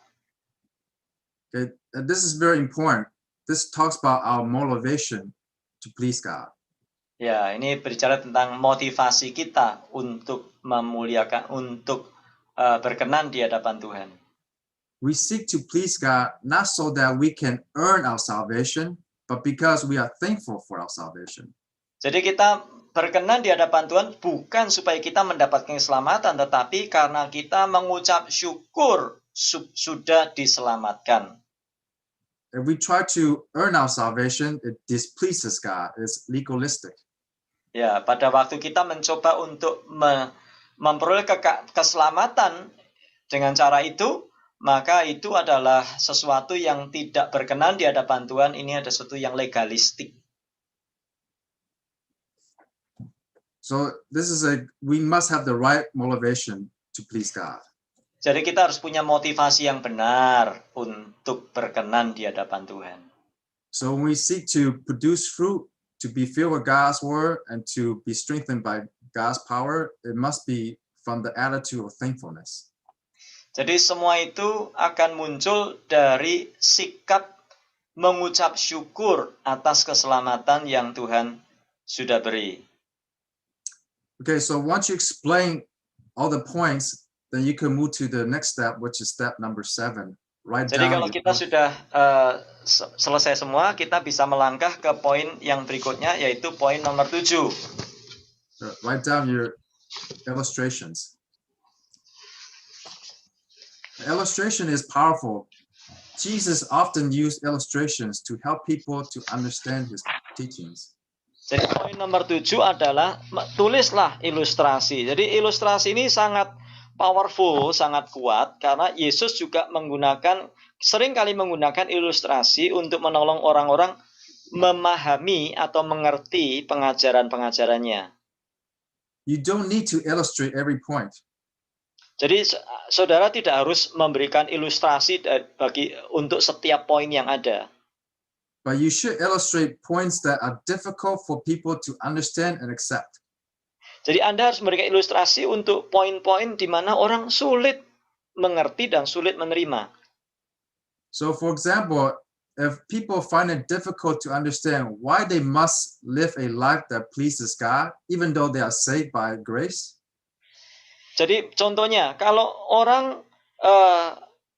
Okay, this is very important. This talks about our motivation to please God. Ya, ini berbicara tentang motivasi kita untuk memuliakan, untuk berkenan di hadapan Tuhan. We seek to please God not so that we can earn our salvation, but because we are thankful for our salvation. Jadi kita berkenan di hadapan Tuhan bukan supaya kita mendapatkan keselamatan, tetapi karena kita mengucap syukur sudah diselamatkan. If we try to earn our salvation, it displeases God. It's legalistic. Ya, pada waktu kita mencoba untuk memperoleh keselamatan dengan cara itu, maka itu adalah sesuatu yang tidak berkenan di hadapan Tuhan. Ini ada sesuatu yang legalistik. So we must have the right motivation to please God. Jadi kita harus punya motivasi yang benar untuk berkenan di hadapan Tuhan. So when we seek to produce fruit, to be filled with God's word and to be strengthened by God's power, it must be from the attitude of thankfulness. Jadi semua itu akan muncul dari sikap mengucap syukur atas keselamatan yang Tuhan sudah beri. Okay, so once you explain all the points, then you can move to the next step, which is step number 7. Jadi kalau kita sudah selesai semua, kita bisa melangkah ke poin yang berikutnya, yaitu poin nomor 7. Write down your illustrations. The illustration is powerful. Jesus often used illustrations to help people to understand his teachings. Jadi poin nomor 7 adalah tulislah ilustrasi. Jadi ilustrasi ini sangat powerful, sangat kuat karena Yesus juga seringkali menggunakan ilustrasi untuk menolong orang-orang memahami atau mengerti pengajaran-pengajarannya. You don't need to illustrate every point. Jadi saudara tidak harus memberikan ilustrasi untuk setiap poin yang ada. But you should illustrate points that are difficult for people to understand and accept. Jadi Anda harus memberikan ilustrasi untuk poin-poin di mana orang sulit mengerti dan sulit menerima. So for example, if people find it difficult to understand why they must live a life that pleases God, even though they are saved by grace. Jadi contohnya, kalau orang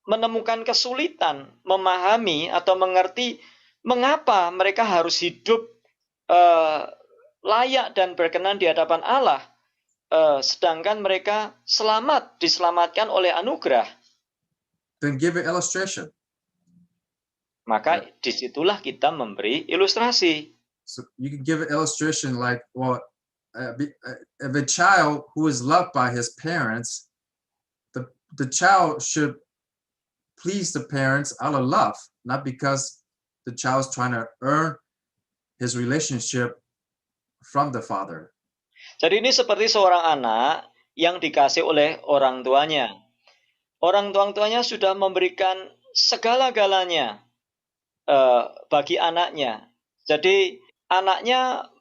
menemukan kesulitan memahami atau mengerti mengapa mereka harus hidup layak dan berkenan di hadapan Allah, sedangkan mereka diselamatkan oleh anugerah. Then give an illustration. Maka disitulah kita memberi ilustrasi. So you can give an illustration like, well, if a child who is loved by his parents, the child should please the parents out of love, not because the child is trying to earn his relationship from the father. Jadi ini seperti seorang anak yang dikasih oleh orang tuanya. Orang tuanya sudah memberikan segala-galanya bagi anaknya. Jadi anaknya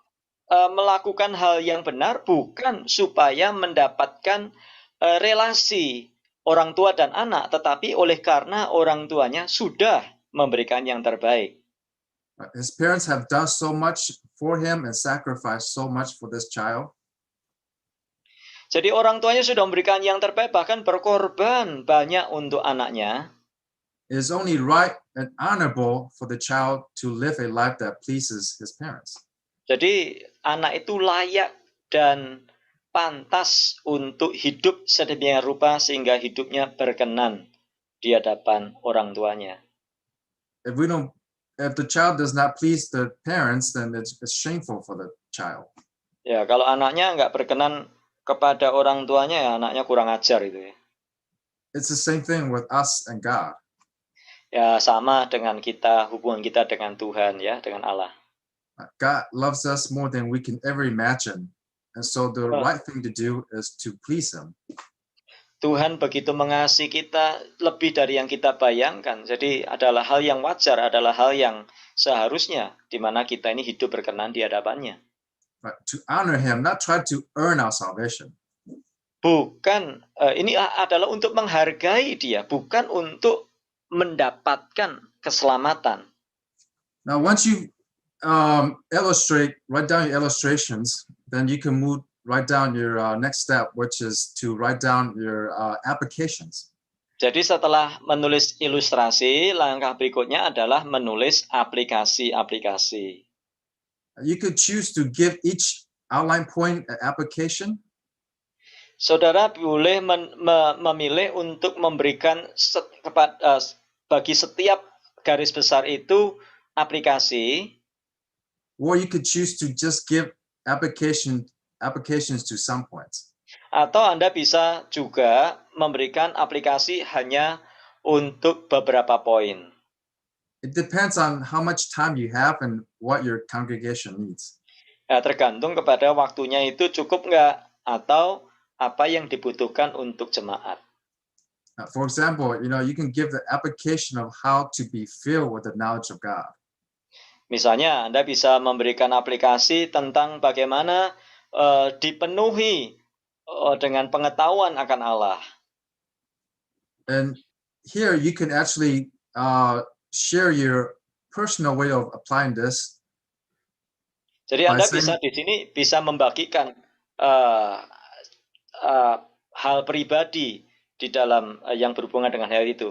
melakukan hal yang benar bukan supaya mendapatkan relasi orang tua dan anak, tetapi oleh karena orang tuanya sudah memberikan yang terbaik. His parents have done so much for him and sacrificed so much for this child. Jadi orang tuanya sudah memberikan yang terbaik, bahkan berkorban banyak untuk anaknya. It is only right and honorable for the child to live a life that pleases his parents. Jadi anak itu layak dan pantas untuk hidup sedemikian rupa sehingga hidupnya berkenan di hadapan orang tuanya. If the child does not please the parents, then it's shameful for the child. Ya, kalau anaknya nggak berkenan kepada orang tuanya, ya anaknya kurang ajar itu ya. It's the same thing with us and God. Ya, sama dengan hubungan kita dengan Tuhan ya, dengan Allah. God loves us more than we can ever imagine. And so the right thing to do is to please him. Tuhan begitu mengasihi kita lebih dari yang kita bayangkan. Jadi adalah hal yang wajar, adalah hal yang seharusnya di mana kita ini hidup berkenan di hadapannya. But to honor him, not try to earn our salvation. Bukan, ini adalah untuk menghargai dia, bukan untuk mendapatkan keselamatan. Now, once you write down your illustrations, then you can move write down your next step, which is to write down your applications. Jadi setelah menulis ilustrasi, langkah berikutnya adalah menulis aplikasi-aplikasi. You could choose to give each outline point an application. Saudara boleh memilih untuk memberikan bagi setiap garis besar itu aplikasi. Or you could choose to just give applications to some points. Atau Anda bisa juga memberikan aplikasi hanya untuk beberapa poin. It depends on how much time you have and what your congregation needs. Ya, tergantung kepada waktunya itu cukup nggak atau apa yang dibutuhkan untuk jemaat. For example, you can give the application of how to be filled with the knowledge of God. Misalnya, Anda bisa memberikan aplikasi tentang bagaimana dipenuhi dengan pengetahuan akan Allah. And here you can actually share your personal way of applying this. Jadi Anda bisa di sini bisa membagikan hal pribadi di dalam yang berhubungan dengan hal itu.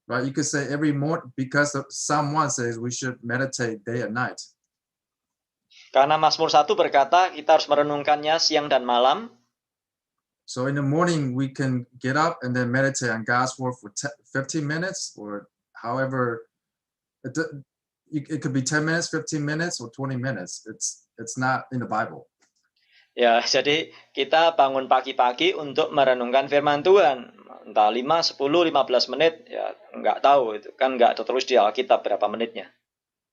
Right, you could say every morning, because someone says we should meditate day and night. Karena Mazmur 1 berkata kita harus merenungkannya siang dan malam. So in the morning we can get up and then meditate on God's word for 15 minutes or however it could be 10 minutes, 15 minutes or 20 minutes. It's not in the Bible. Ya, jadi kita bangun pagi-pagi untuk merenungkan firman Tuhan. Entah 5, 10, 15 menit, ya nggak tahu. Itu kan nggak tertulis di Alkitab berapa menitnya.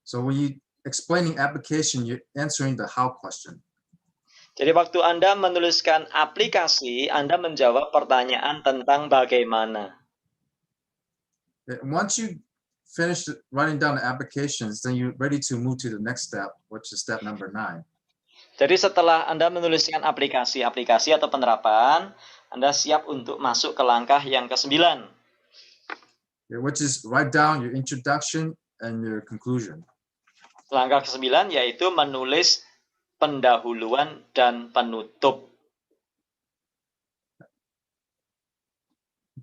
So when you explaining application, you're answering the how question. Jadi waktu Anda menuliskan aplikasi, Anda menjawab pertanyaan tentang bagaimana. Once you finish writing down the applications, then you're ready to move to the next step, which is step number 9. Jadi setelah Anda menuliskan aplikasi-aplikasi atau penerapan, Anda siap untuk masuk ke langkah yang ke-9. Which is write down your introduction and your conclusion. Langkah ke-9 yaitu menulis pendahuluan dan penutup.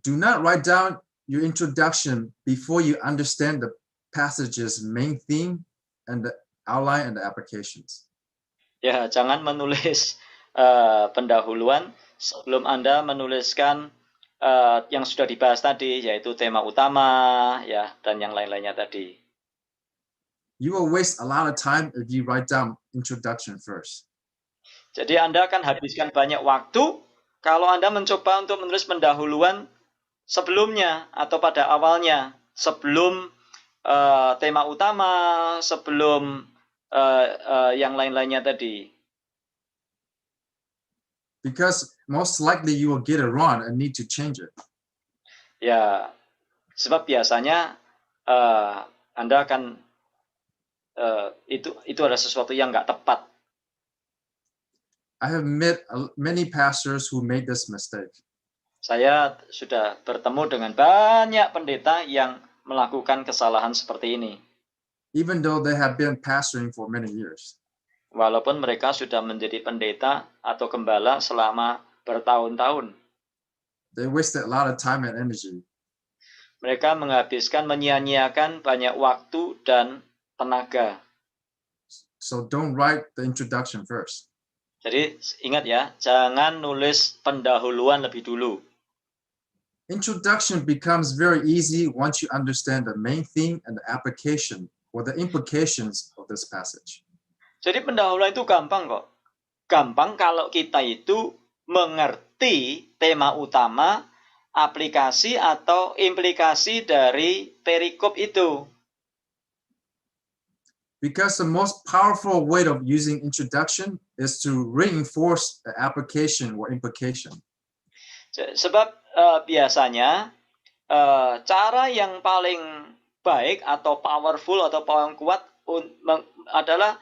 Do not write down your introduction before you understand the passage's main theme and the outline and the applications. Ya, jangan menulis pendahuluan sebelum Anda menuliskan yang sudah dibahas tadi, yaitu tema utama, ya, dan yang lain-lainnya tadi. You will waste a lot of time if you write down introduction first. Jadi Anda akan habiskan banyak waktu kalau Anda mencoba untuk menulis pendahuluan sebelumnya atau pada awalnya, sebelum tema utama, sebelum yang lain-lainnya tadi. Because most likely you will get it wrong and need to change it. Ya, sebab biasanya Anda akan itu adalah sesuatu yang nggak tepat. I have met many pastors who made this mistake. Saya sudah bertemu dengan banyak pendeta yang melakukan kesalahan seperti ini. Even though they have been pastoring for many years. Walaupun mereka sudah menjadi pendeta atau gembala selama bertahun-tahun. They wasted a lot of time and energy. Mereka menyia-nyiakan banyak waktu dan tenaga. So don't write the introduction first. Jadi ingat ya, jangan nulis pendahuluan lebih dulu. Introduction becomes very easy once you understand the main theme and the application or the implications of this passage. Jadi pendahuluan itu gampang kok. Gampang kalau kita itu mengerti tema utama, aplikasi atau implikasi dari perikop itu. Because the most powerful way of using introduction is to reinforce the application or implication. Sebab biasanya cara yang paling baik atau powerful atau paling kuat adalah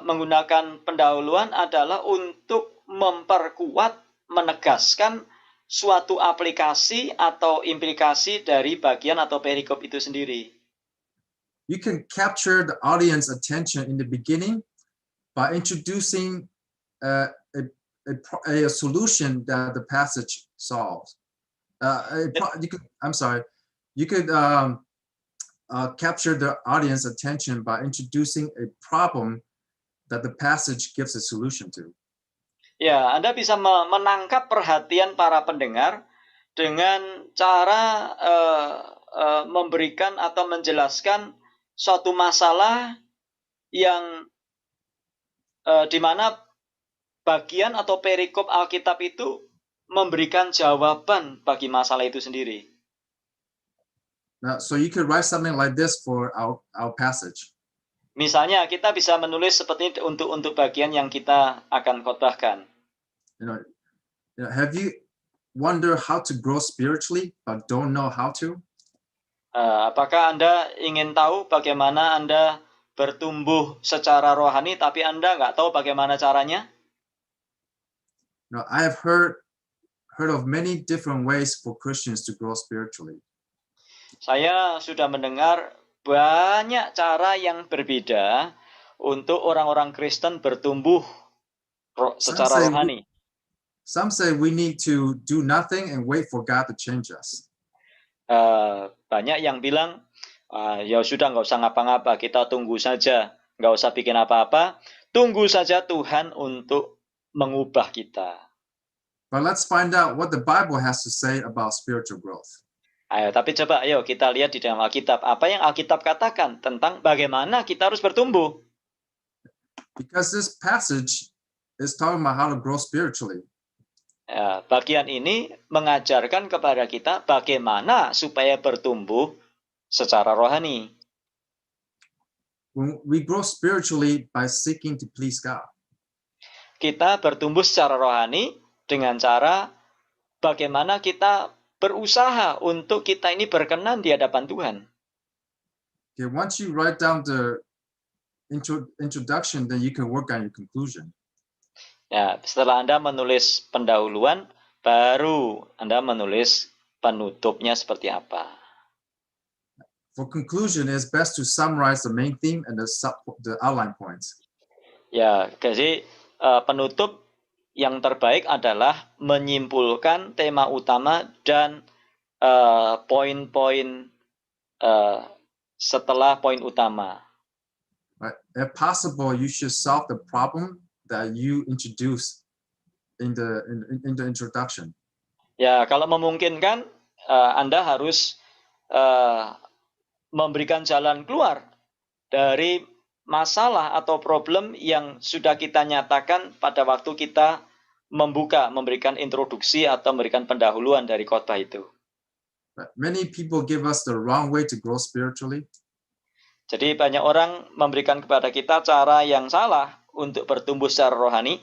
menggunakan pendahuluan adalah untuk memperkuat, menegaskan suatu aplikasi atau implikasi dari bagian atau perikop itu sendiri. You can capture the audience attention in the beginning by introducing uh, a solution that the passage solves. You could capture the audience attention by introducing a problem that the passage gives a solution to. Ya, Anda bisa menangkap perhatian para pendengar dengan cara memberikan atau menjelaskan suatu masalah yang di mana bagian atau perikop Alkitab itu memberikan jawaban bagi masalah itu sendiri. Now, so you could write something like this for our passage. Misalnya kita bisa menulis seperti ini untuk bagian yang kita akan khotbahkan. You know, have you wonder how to grow spiritually but don't know how to? Apakah Anda ingin tahu bagaimana Anda bertumbuh secara rohani tapi Anda nggak tahu bagaimana caranya? No, I have heard of many different ways for Christians to grow spiritually. Saya sudah mendengar banyak cara yang berbeda untuk orang-orang Kristen bertumbuh secara rohani. Some say we need to do nothing and wait for God to change us. Banyak yang bilang, ya sudah nggak usah ngapa-ngapa, kita tunggu saja, nggak usah bikin apa-apa, tunggu saja Tuhan untuk mengubah kita. But let's find out what the Bible has to say about spiritual growth. Tapi coba ayo kita lihat di dalam Alkitab, apa yang Alkitab katakan tentang bagaimana kita harus bertumbuh. Because this passage is talking about how to grow spiritually. Bagian ini mengajarkan kepada kita bagaimana supaya bertumbuh secara rohani. When we grow spiritually by seeking to please God. Kita bertumbuh secara rohani dengan cara bagaimana kita berusaha untuk kita ini berkenan di hadapan Tuhan. Okay, once you write down the introduction, then you can work on your conclusion. Ya, setelah Anda menulis pendahuluan, baru Anda menulis penutupnya seperti apa. For conclusion, it's best to summarize the main theme and the outline points. Ya, jadi penutup yang terbaik adalah menyimpulkan tema utama dan poin-poin setelah poin utama. Right? If possible, you should solve the problem that you introduce in the introduction. Ya, kalau memungkinkan, Anda harus memberikan jalan keluar dari masalah atau problem yang sudah kita nyatakan pada waktu kita memberikan introduksi atau memberikan pendahuluan dari khotbah itu. But many people give us the wrong way to grow spiritually. Jadi banyak orang memberikan kepada kita cara yang salah untuk bertumbuh secara rohani.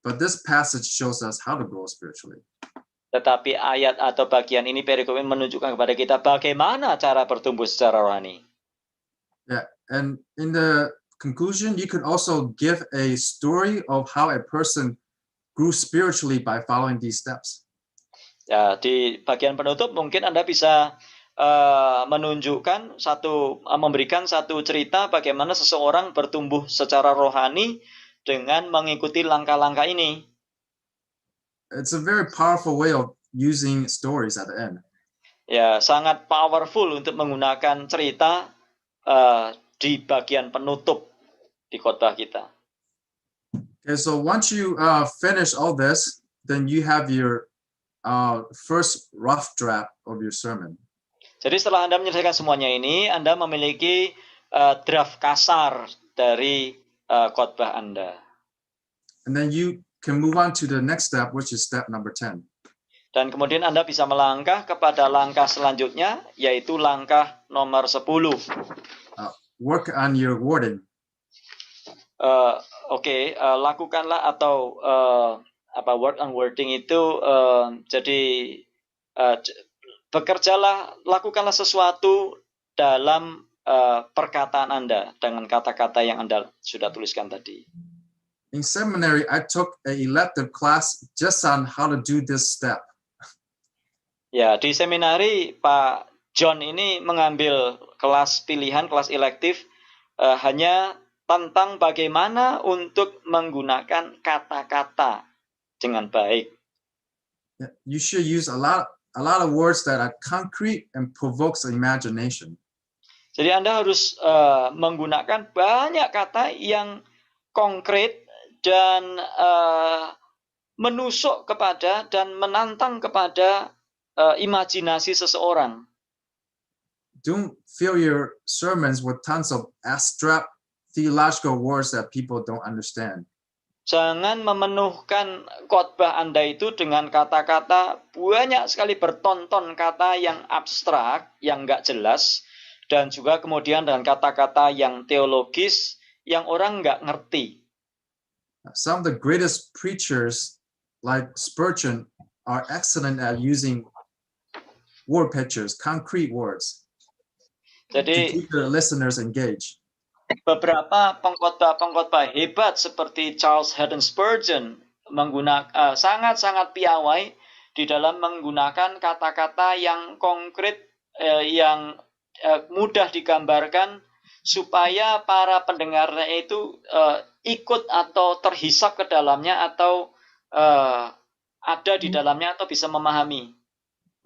But this passage shows us how to grow spiritually. Tetapi ayat atau bagian ini perikop ini menunjukkan kepada kita bagaimana cara bertumbuh secara rohani. Yeah, and in the conclusion, you could also give a story of how a person grew spiritually by following these steps. Ya, di bagian penutup mungkin Anda bisa memberikan satu cerita bagaimana seseorang bertumbuh secara rohani dengan mengikuti langkah-langkah ini. It's a very powerful way of using stories at the end. Ya, sangat powerful untuk menggunakan cerita di bagian penutup di khotbah kita. Okay, so once you finish all this, then you have your first rough draft of your sermon. Jadi setelah Anda menyelesaikan semuanya ini, Anda memiliki draft kasar dari khotbah Anda. And then you can move on to the next step, which is step number 10. Dan kemudian Anda bisa melangkah kepada langkah selanjutnya, yaitu langkah nomor 10. Work on your wording. Lakukanlah atau work on wording itu jadi lakukanlah sesuatu dalam perkataan Anda dengan kata-kata yang Anda sudah tuliskan tadi. In seminary, I took an elective class just on how to do this step. Ya, di seminari Pak John ini mengambil kelas pilihan, kelas elektif hanya tentang bagaimana untuk menggunakan kata-kata dengan baik. You should use a lot of words that are concrete and provokes imagination. Jadi Anda harus menggunakan banyak kata yang konkret dan menusuk kepada dan menantang kepada imajinasi seseorang. Don't fill your sermons with tons of abstract theological words that people don't understand. Jangan memenuhkan khotbah Anda itu dengan kata-kata banyak sekali bertonton kata yang abstrak, yang nggak jelas, dan juga kemudian dengan kata-kata yang teologis yang orang nggak ngerti. Some of the greatest preachers, like Spurgeon, are excellent at using word pictures, concrete words, to Jadi keep their listeners engaged. beberapa pengkhotbah hebat seperti Charles Haddon Spurgeon menggunakan sangat-sangat piawai di dalam menggunakan kata-kata yang konkret, yang mudah digambarkan supaya para pendengarnya itu ikut atau terhisap ke dalamnya atau ada di dalamnya atau bisa memahami,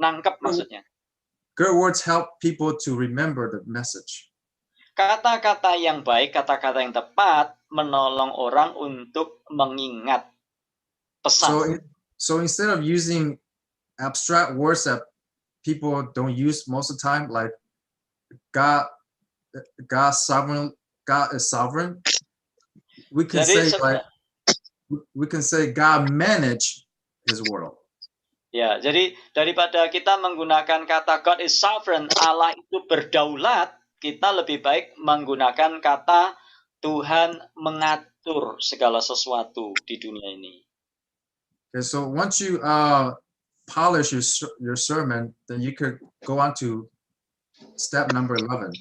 nangkep maksudnya. Good words help people to remember the message. Kata-kata yang baik, kata-kata yang tepat menolong orang untuk mengingat pesan. So instead of using abstract words that people don't use most of the time, like God is sovereign, we can say God manage His world. Ya, jadi daripada kita menggunakan kata God is sovereign, Allah itu berdaulat, kita lebih baik menggunakan kata Tuhan mengatur segala sesuatu di dunia ini. Okay, so once you polish your sermon, then you could go on to step number 11.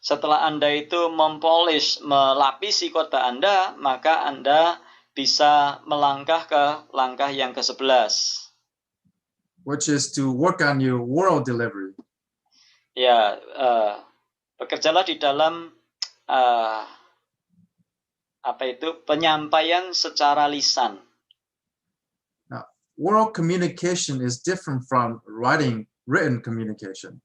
Setelah Anda itu mempolish, melapisi khotbah Anda, maka Anda bisa melangkah ke langkah yang ke-11. Which is to work on your oral delivery. Ya, bekerjalah di dalam penyampaian secara lisan. Now, oral communication is different from written communication.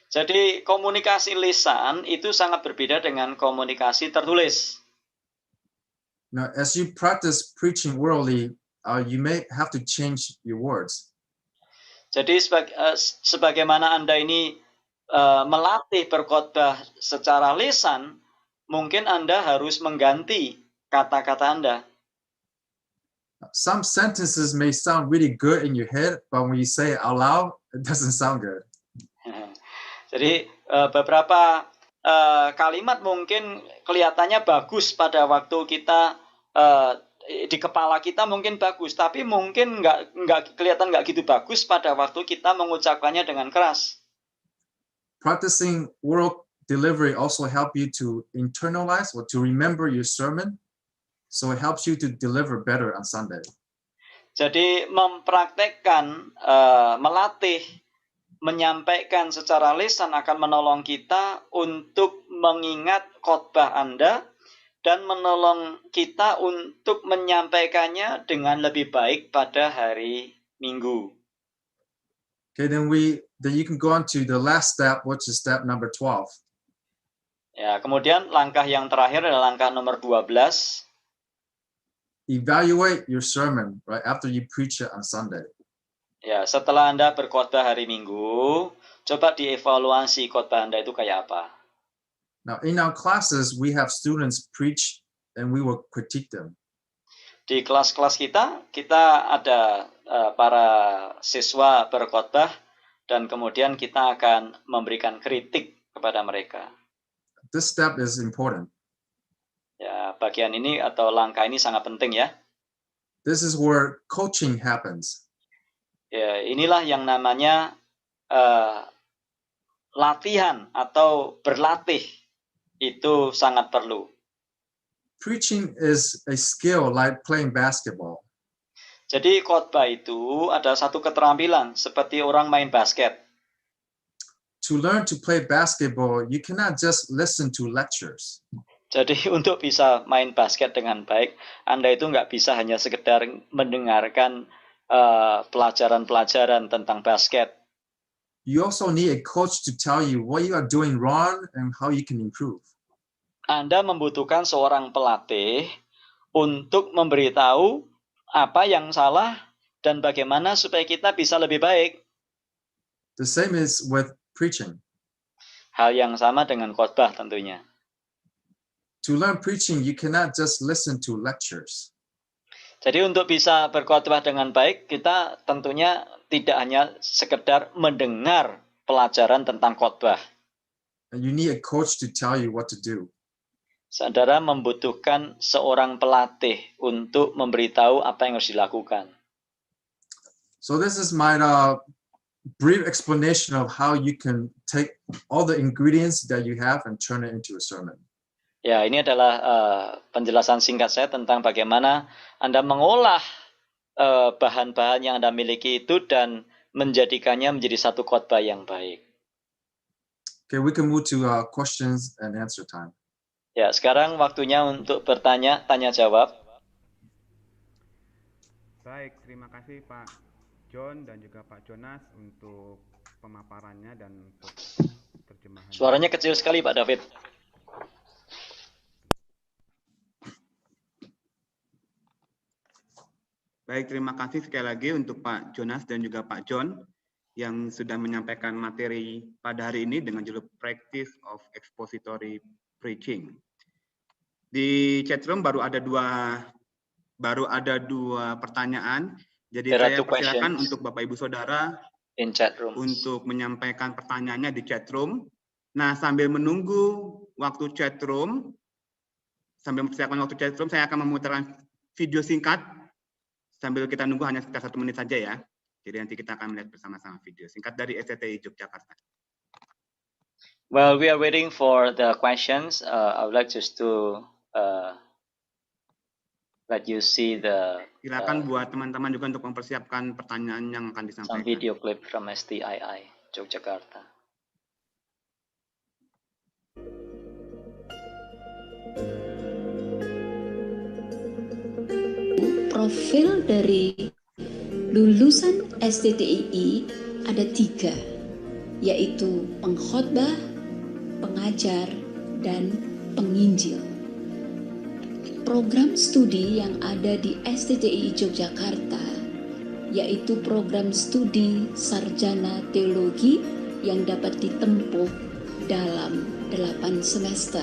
Jadi komunikasi lisan itu sangat berbeda dengan komunikasi tertulis. Now, as you practice preaching orally, you may have to change your words. Jadi sebagaimana Anda ini melatih berkhotbah secara lisan, mungkin Anda harus mengganti kata-kata Anda. Some sentences may sound really good in your head, but when you say it out loud, it doesn't sound good. Jadi beberapa kalimat mungkin kelihatannya bagus pada waktu kita di kepala kita mungkin bagus, tapi mungkin nggak kelihatan nggak gitu bagus pada waktu kita mengucapkannya dengan keras. Practicing oral delivery also help you to internalize or to remember your sermon, so it helps you to deliver better on Sunday. Jadi mempraktekkan, melatih, menyampaikan secara lisan akan menolong kita untuk mengingat khotbah Anda dan menolong kita untuk menyampaikannya dengan lebih baik pada hari Minggu. Okay, then you can go on to the last step, which is step number 12. Ya, kemudian langkah yang terakhir adalah langkah nomor 12. Evaluate your sermon right after you preach it on Sunday. Ya, setelah Anda berkhotbah hari Minggu, coba dievaluasi khotbah Anda itu kayak apa. Now, in our classes, we have students preach and we will critique them. Di kelas-kelas kita ada para siswa berkhotbah dan kemudian kita akan memberikan kritik kepada mereka. This step is important. Ya, bagian ini atau langkah ini sangat penting ya. This is where coaching happens. Ya, inilah yang namanya latihan atau berlatih. Itu sangat perlu. Preaching is a skill like playing basketball. Jadi khotbah itu ada satu keterampilan seperti orang main basket. To learn to play basketball, you cannot just listen to lectures. Jadi untuk bisa main basket dengan baik, Anda itu nggak bisa hanya sekedar mendengarkan pelajaran-pelajaran tentang basket. You also need a coach to tell you what you are doing wrong and how you can improve. Anda membutuhkan seorang pelatih untuk memberitahu apa yang salah dan bagaimana supaya kita bisa lebih baik. The same is with preaching. Hal yang sama dengan khotbah tentunya. To learn preaching, you cannot just listen to lectures. Jadi untuk bisa berkhotbah dengan baik, kita tentunya tidak hanya sekedar mendengar pelajaran tentang khotbah. And you need a coach to tell you what to do. Saudara membutuhkan seorang pelatih untuk memberitahu apa yang harus dilakukan. So this is my brief explanation of how you can take all the ingredients that you have and turn it into a sermon. Ya, ini adalah penjelasan singkat saya tentang bagaimana Anda mengolah bahan-bahan yang Anda miliki itu dan menjadikannya menjadi satu khotbah yang baik. Okay, we can move to questions and answer time. Ya, sekarang waktunya untuk bertanya, tanya jawab. Baik, terima kasih Pak John dan juga Pak Jonas untuk pemaparannya dan untuk terjemahan. Suaranya kecil sekali Pak David. Baik, terima kasih sekali lagi untuk Pak Jonas dan juga Pak John yang sudah menyampaikan materi pada hari ini dengan judul Practice of Expository Preaching. Di chatroom baru ada dua pertanyaan. Jadi saya persilakan untuk Bapak Ibu Saudara in chat room untuk menyampaikan pertanyaannya di chatroom. Nah, sambil menunggu waktu chatroom, saya akan memutarkan video singkat sambil kita nunggu hanya sekitar 1 menit saja ya. Jadi nanti kita akan melihat bersama-sama video singkat dari STTI Yogyakarta. While we are waiting for the questions, I would like just to let you see the Silakan buat teman-teman juga untuk mempersiapkan pertanyaan yang akan disampaikan. some video clip from STII Yogyakarta. Profil dari lulusan STTII ada 3, yaitu pengkhotbah, pengajar, dan penginjil. Program studi yang ada di STTII Yogyakarta yaitu program studi sarjana teologi yang dapat ditempuh dalam 8 semester.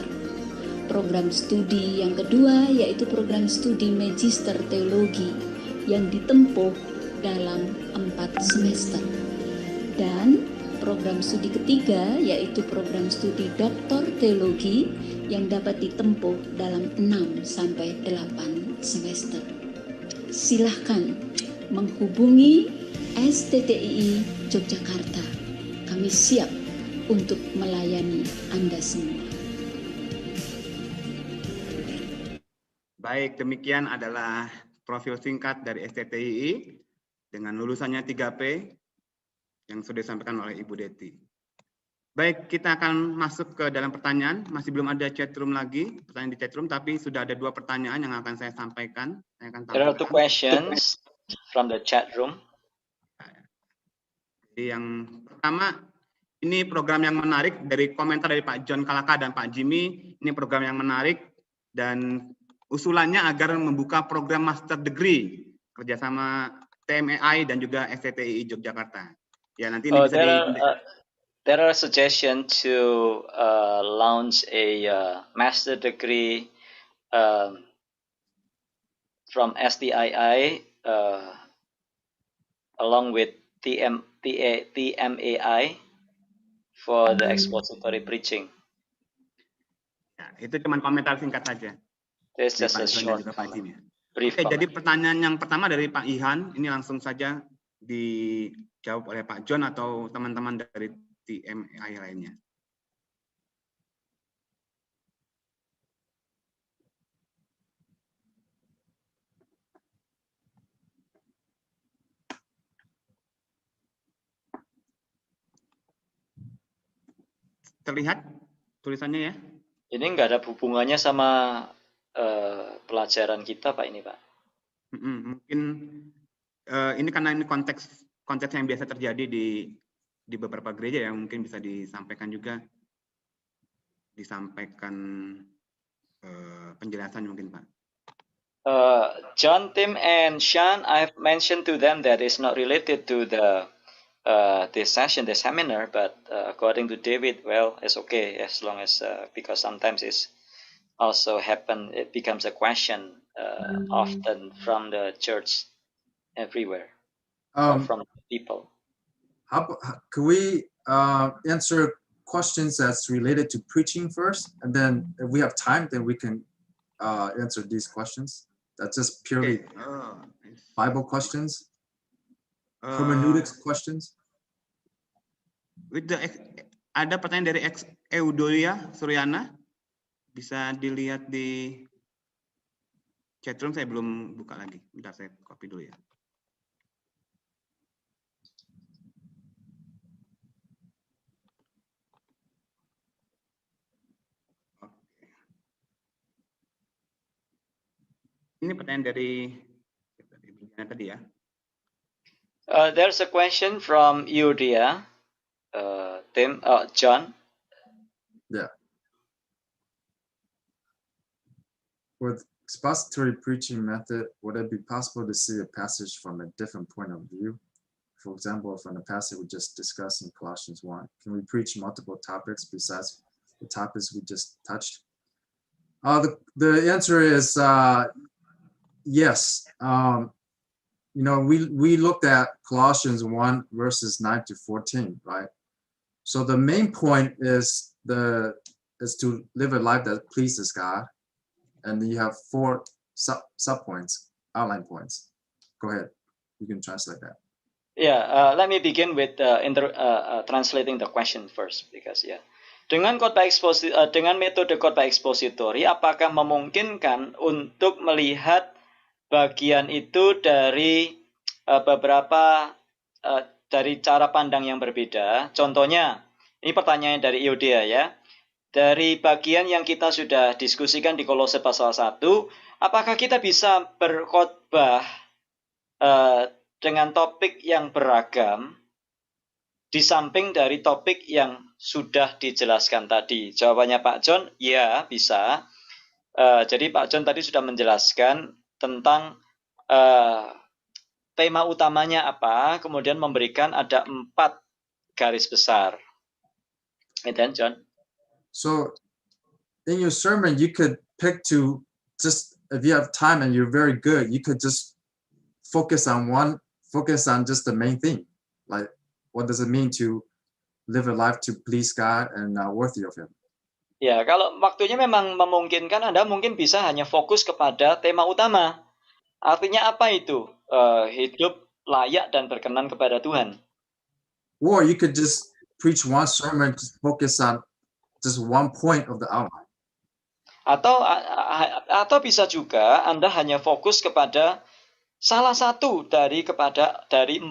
Program studi yang kedua yaitu program studi magister teologi yang ditempuh dalam 4 semester. Dan program studi ketiga yaitu program studi doktor teologi yang dapat ditempuh dalam 6 sampai 8 semester. Silahkan menghubungi STTII Yogyakarta. Kami siap untuk melayani Anda semua. Baik, demikian adalah profil singkat dari STTII dengan lulusannya 3P yang sudah disampaikan oleh Ibu Deti. Baik, kita akan masuk ke dalam pertanyaan. Masih belum ada chatroom lagi, pertanyaan di chatroom, tapi sudah ada 2 pertanyaan yang akan saya sampaikan. There are 2 questions from the chat room. Jadi yang pertama, ini program yang menarik dari komentar dari Pak John Kalaka dan Pak Jimmy. Ini program yang menarik dan usulannya agar membuka program master degree kerjasama TMEI dan juga STTII Yogyakarta. Ya, nanti ini bisa there are suggestions to launch a master degree from STII along with TMAI for the expository preaching. Ya, itu cuma komentar singkat saja. This is a short brief. Oke, jadi pertanyaan yang pertama dari Pak Ihan, ini langsung saja dijawab oleh Pak John atau teman-teman dari TMAI lainnya. Terlihat tulisannya ya? Ini nggak ada hubungannya sama pelajaran kita, Pak, ini, Pak. Mungkin ini karena ini konteks yang biasa terjadi di beberapa gereja, yang mungkin bisa disampaikan juga, penjelasan mungkin, Pak. John, Tim, and Sean, I've mentioned to them that it's not related to this session, the seminar, but according to David, well, it's okay as long as because sometimes it's also happen. It becomes a question often from the church everywhere, from people. Could we answer questions that's related to preaching first, and then if we have time, then we can answer these questions. That's just purely Bible questions, hermeneutics questions. Ada pertanyaan dari Eudolia Suryana, bisa dilihat di chatroom. Saya belum buka lagi, bentar saya copy dulu ya. Ini pertanyaan dari tadi ya. There's a question from Eudia, Tim, John. Yeah. With expository preaching method, would it be possible to see a passage from a different point of view? For example, from the passage we just discussed in Colossians 1, can we preach multiple topics besides the topics we just touched? The answer is yes. We looked at Colossians 1 verses 9 to 14, right? So the main point is to live a life that pleases God, and then you have 4 sub points, outline points. Go ahead, you can translate that. Yeah, let me begin with translating the question first, because dengan metode khotbah ekspositori, apakah memungkinkan untuk melihat bagian itu dari beberapa dari cara pandang yang berbeda? Contohnya, ini pertanyaan dari Eudia ya. Dari bagian yang kita sudah diskusikan di Kolose pasal 1, apakah kita bisa berkhotbah dengan topik yang beragam di samping dari topik yang sudah dijelaskan tadi? Jawabannya Pak John, ya bisa. Jadi Pak John tadi sudah menjelaskan tentang tema utamanya apa, kemudian memberikan ada 4 garis besar. And then John. So in your sermon, you could pick to just, if you have time and you're very good, you could just focus on just the main thing. Like, what does it mean to live a life to please God and worthy of Him? Ya, kalau waktunya memang memungkinkan, Anda mungkin bisa hanya fokus kepada tema utama. Artinya apa itu? Hidup layak dan berkenan kepada Tuhan. Or you could just preach one sermon, just focus on just one point of the outline. Atau bisa juga Anda hanya fokus kepada salah satu dari 4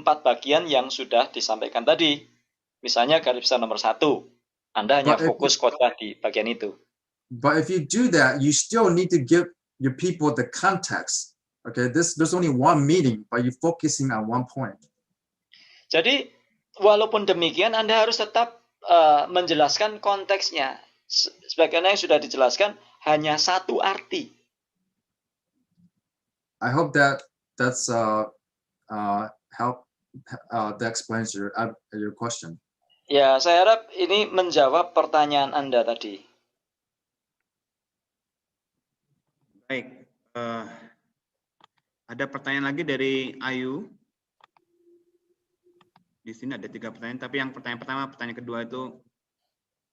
bagian yang sudah disampaikan tadi. Misalnya garis besar nomor 1, Anda hanya fokus khotbah di bagian itu. But if you do that, you still need to give your people the context. Okay, there's only one meaning, but you're focusing on one point. Jadi walaupun demikian, Anda harus tetap menjelaskan konteksnya. Sebagaimana yang sudah dijelaskan, hanya satu arti. I hope that's help that explains your question. Ya, saya harap ini menjawab pertanyaan Anda tadi. Baik, ada pertanyaan lagi dari Ayu. Di sini ada 3 pertanyaan, tapi yang pertanyaan pertama, pertanyaan kedua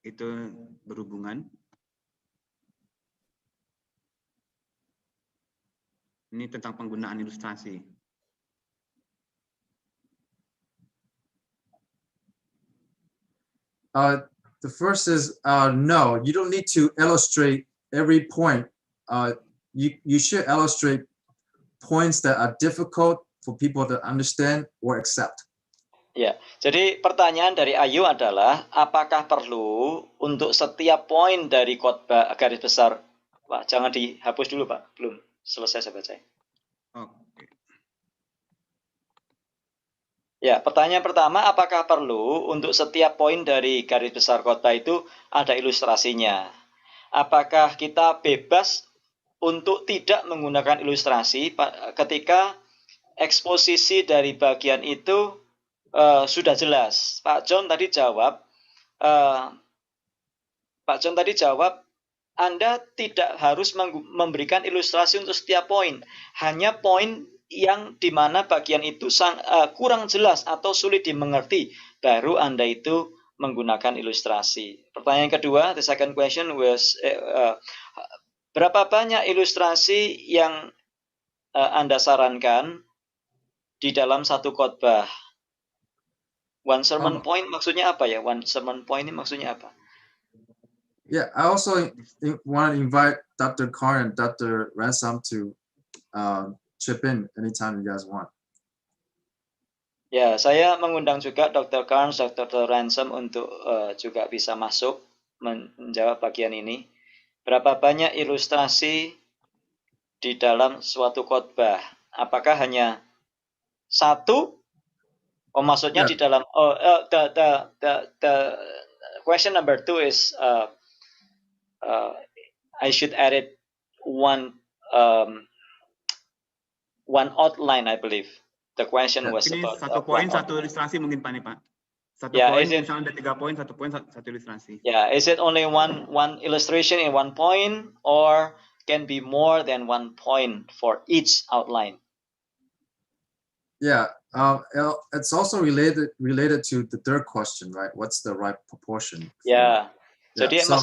itu berhubungan. Ini tentang penggunaan ilustrasi. The first is no, you don't need to illustrate every point. You should illustrate points that are difficult for people to understand or accept. Ya, jadi pertanyaan dari Ayu adalah apakah perlu untuk setiap poin dari khotbah garis besar, Pak, jangan dihapus dulu Pak, belum selesai saya baca. Oke. Ya, pertanyaan pertama, apakah perlu untuk setiap poin dari garis besar khotbah itu ada ilustrasinya? Apakah kita bebas untuk tidak menggunakan ilustrasi ketika eksposisi dari bagian itu sudah jelas? Pak John tadi jawab, Anda tidak harus memberikan ilustrasi untuk setiap poin. Hanya poin yang di mana bagian itu kurang jelas atau sulit dimengerti, baru Anda itu menggunakan ilustrasi. Pertanyaan kedua, the second question was, berapa banyak ilustrasi yang Anda sarankan di dalam satu khotbah? One sermon point maksudnya apa ya? One sermon point ini maksudnya apa? Yeah, I also want to invite Dr. Carr and Dr. Ransom to chip in anytime you guys want. Ya, saya mengundang juga Dr. Carnes, Dr. Ransom untuk juga bisa masuk menjawab bagian ini. Berapa banyak ilustrasi di dalam suatu khotbah? Apakah hanya satu? Oh, maksudnya Yeah. di dalam the question number 2 is I should add it one outline, I believe. The question was Ini about satu poin, satu ilustrasi mungkin Pak nih Pak. Satu Yeah, poin, is it- misalnya ada 3 poin, satu poin, satu ilustrasi. Yeah, is it only one illustration in one point, or can be more than one point for each outline? Yeah, it's also related to the third question, right? What's the right proportion? Ya, Yeah, jadi so-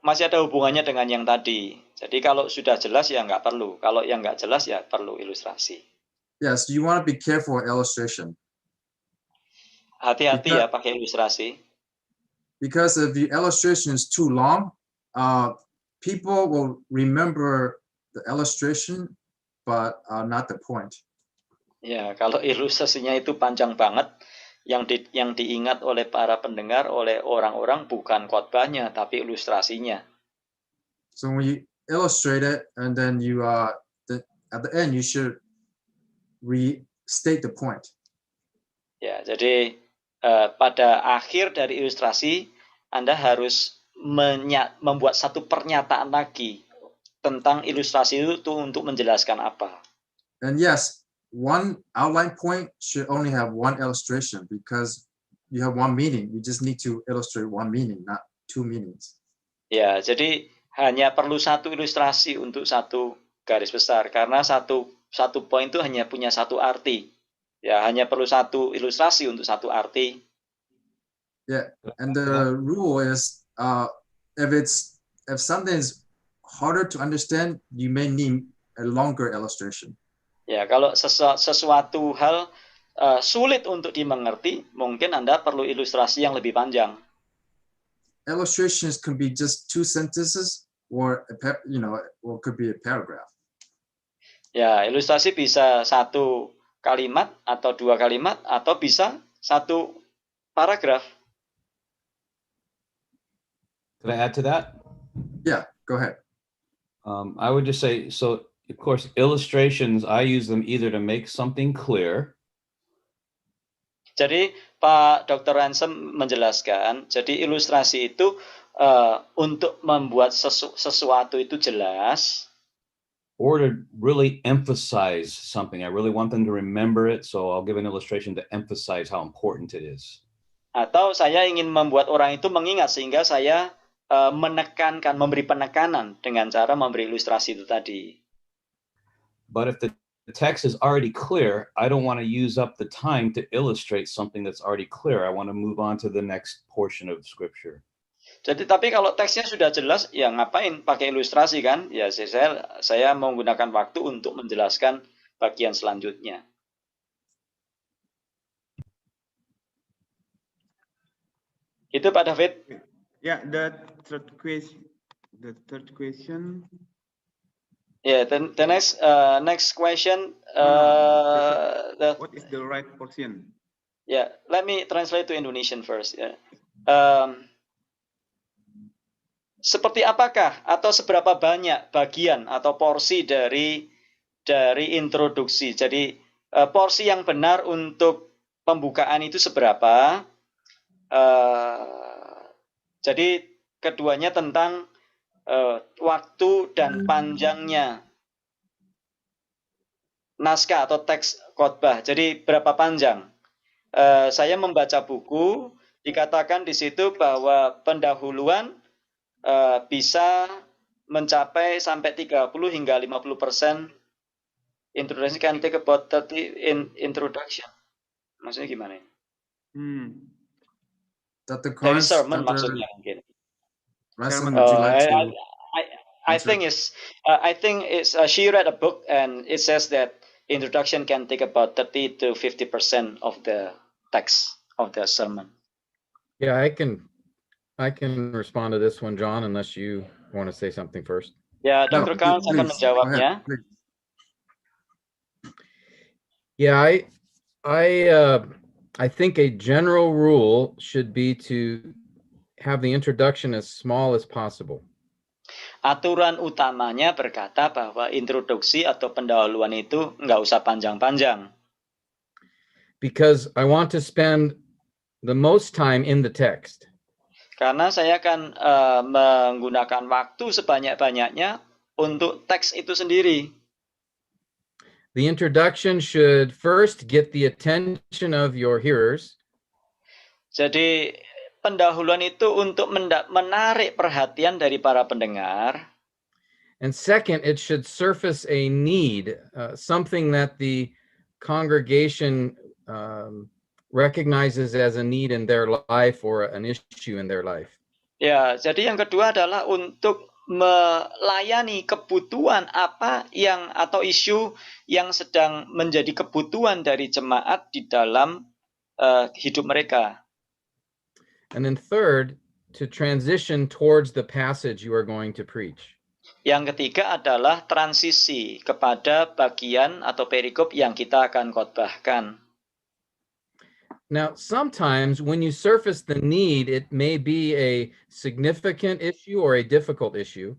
masih ada hubungannya dengan yang tadi. Jadi kalau sudah jelas ya nggak perlu. Kalau yang nggak jelas ya perlu ilustrasi. Yes, you want to be careful with illustration Hati-hati ya pakai ilustrasi. because if the illustration is too long, people will remember the illustration, but not the point. Ya, kalau ilustrasinya itu panjang banget, yang diingat oleh para pendengar, oleh orang-orang bukan khotbahnya, tapi ilustrasinya. So when you illustrate it, and then you at the end you should restate the point. Ya, jadi pada akhir dari ilustrasi Anda harus membuat satu pernyataan lagi tentang ilustrasi itu untuk menjelaskan apa. And yes, one outline point should only have one illustration because you have one meaning. You just need to illustrate one meaning, not two meanings. Ya, jadi hanya perlu satu ilustrasi untuk satu garis besar karena satu poin itu hanya punya satu arti. Ya, hanya perlu satu ilustrasi untuk satu arti. Yeah, and the rule is if something is harder to understand, you may need a longer illustration. Ya, kalau sesuatu hal sulit untuk dimengerti, mungkin Anda perlu ilustrasi yang lebih panjang. Illustrations can be just 2 sentences, or or could be a paragraph. Ya, ilustrasi bisa 1 kalimat atau 2 kalimat atau bisa 1 paragraf. Could I add to that? Yeah, go ahead. I would just say, so of course, illustrations, I use them either to make something clear. Jadi Pak Dr. Ransom menjelaskan, jadi ilustrasi itu untuk membuat sesuatu itu jelas. Or to really emphasize something. I really want them to remember it, so I'll give an illustration to emphasize how important it is. Atau saya ingin membuat orang itu mengingat sehingga saya memberi penekanan dengan cara memberi ilustrasi itu tadi. But if the text is already clear, I don't want to use up the time to illustrate something that's already clear. I want to move on to the next portion of scripture. Jadi tapi kalau teksnya sudah jelas, ya ngapain pakai ilustrasi kan? Ya saya menggunakan waktu untuk menjelaskan bagian selanjutnya. Itu Pak David. Yeah, the third question. Yeah, the next question. What is the right portion? Yeah, let me translate to Indonesian first. Ya. Seperti apakah atau seberapa banyak bagian atau porsi dari introduksi? Jadi porsi yang benar untuk pembukaan itu seberapa? Jadi keduanya tentang waktu dan panjangnya naskah atau teks khotbah. Jadi berapa panjang? Saya membaca buku, dikatakan di situ bahwa pendahuluan bisa mencapai sampai 30 hingga 50%. Introduction can take about 30 in introduction. Maksudnya gimana? That the Dari current sermon standard maksudnya mungkin. lesson, Sermon. would you like to I answer? think it's she read a book and it says that introduction can take about 30 to 50% of the text of the sermon. Yeah, I can respond to this one, John, unless you want to say something first. Ya, No, Dr. Karl akan please, go ahead, menjawabnya. please. Yeah, I think a general rule should be to have the introduction as small as possible. Aturan utamanya berkata bahwa introduksi atau pendahuluan itu nggak usah panjang-panjang. Because I want to spend the most time in the text. Karena saya akan menggunakan waktu sebanyak-banyaknya untuk teks itu sendiri. The introduction should first get the attention of your hearers. Jadi pendahuluan itu untuk menarik perhatian dari para pendengar. And second, it should surface a need, something that the congregation recognizes as a need in their life or an issue in their life. Ya, jadi yang kedua adalah untuk melayani kebutuhan apa yang atau isu yang sedang menjadi kebutuhan dari jemaat di dalam hidup mereka. And then third, to transition towards the passage you are going to preach. Yang ketiga adalah transisi kepada bagian atau perikop yang kita akan khotbahkan. Now, sometimes when you surface the need, it may be a significant issue or a difficult issue.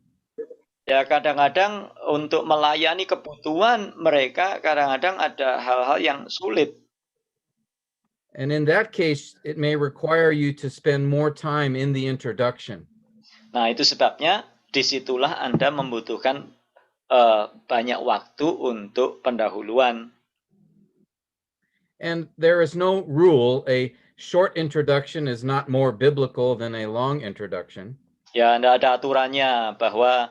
Ya, kadang-kadang untuk melayani kebutuhan mereka, kadang-kadang ada hal-hal yang sulit. And in that case, it may require you to spend more time in the introduction. Nah, itu sebabnya disitulah Anda membutuhkan banyak waktu untuk pendahuluan. And there is no rule. A short introduction is not more biblical than a long introduction. Ya, tidak ada aturannya bahwa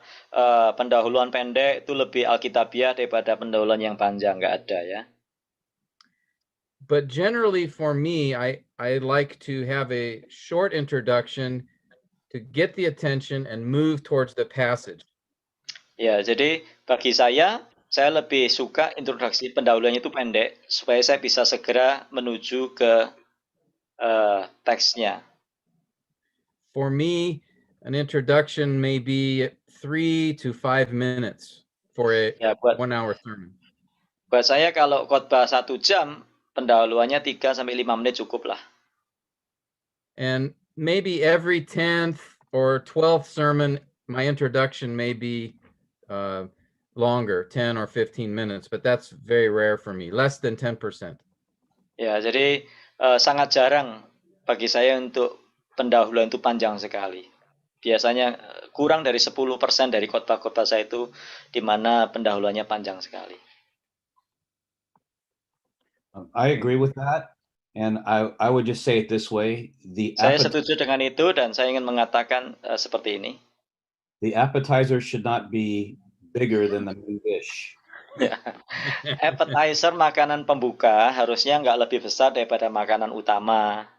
pendahuluan pendek itu lebih alkitabiah daripada pendahuluan yang panjang, nggak ada ya. But generally for me, I like to have a short introduction to get the attention and move towards the passage. Ya, jadi bagi saya lebih suka introduksi pendahuluannya itu pendek supaya saya bisa segera menuju ke teksnya. For me, an introduction may be 3 to 5 minutes for a Ya, buat 1 hour sermon. Buat saya kalau khotbah 1 jam, pendahuluannya 3 sampai 5 menit cukup lah. And maybe every 10th or 12th sermon, my introduction may be longer, 10 or 15 minutes, but that's very rare for me, less than 10%. Ya, jadi sangat jarang bagi saya untuk pendahuluan itu panjang sekali. Biasanya kurang dari 10% dari khotbah-khotbah saya itu di mana pendahuluannya panjang sekali. I agree with that, and I would just say it this way: Saya setuju dengan itu dan saya ingin mengatakan seperti ini. the appetizer should not be bigger than the main dish. Ya. Appetizer, makanan pembuka, harusnya nggak lebih besar daripada makanan utama.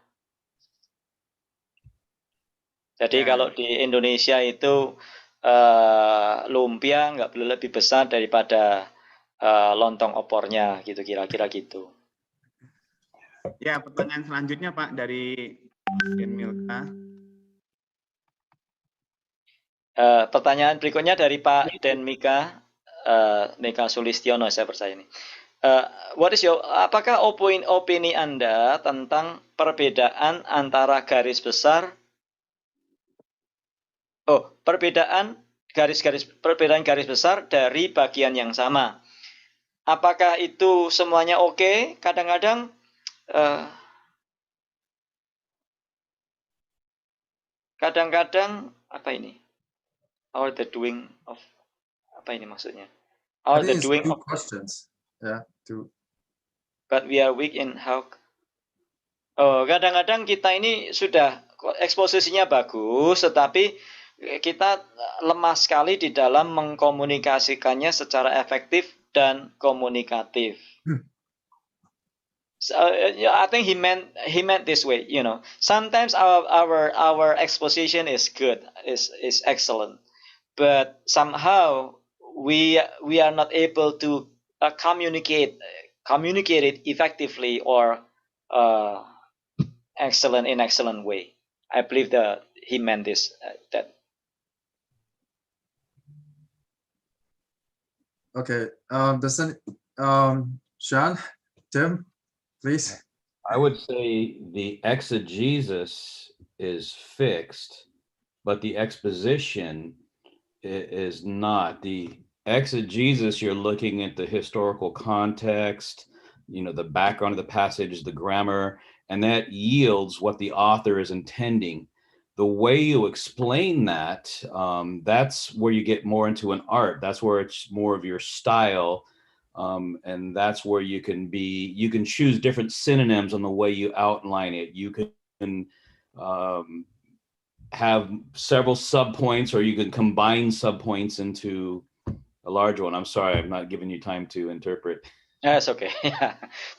Jadi kalau di Indonesia itu lumpia nggak boleh lebih besar daripada lontong opornya, gitu kira-kira gitu. Ya, pertanyaan selanjutnya Pak dari Den Milka. Pertanyaan berikutnya dari Pak Den Mika, Mika Sulistiono, saya percaya ini. Apakah opini Anda tentang perbedaan antara garis besar? Perbedaan garis besar dari bagian yang sama. Apakah itu semuanya oke? Kadang-kadang apa ini? Or the doing of apa ini maksudnya? I Or the think it's doing two of questions. Yeah, two. but we are weak in how. Kadang-kadang kita ini sudah eksposisinya bagus, tetapi kita lemah sekali di dalam mengkomunikasikannya secara efektif dan komunikatif. So, I think he meant this way. Sometimes our exposition is good, is excellent, but somehow we are not able to communicate it effectively or excellent way. I believe that he meant this. Okay. Sean, Tim, please. I would say the exegesis is fixed, but the exposition is not. The exegesis, you're looking at the historical context, the background of the passage, the grammar, and that yields what the author is intending. The way you explain that, that's where you get more into an art. That's where it's more of your style. And that's where you can choose different synonyms on the way you outline it. You can have several subpoints, or you can combine subpoints into a large one. I'm sorry, I'm not giving you time to interpret. Yes, okay.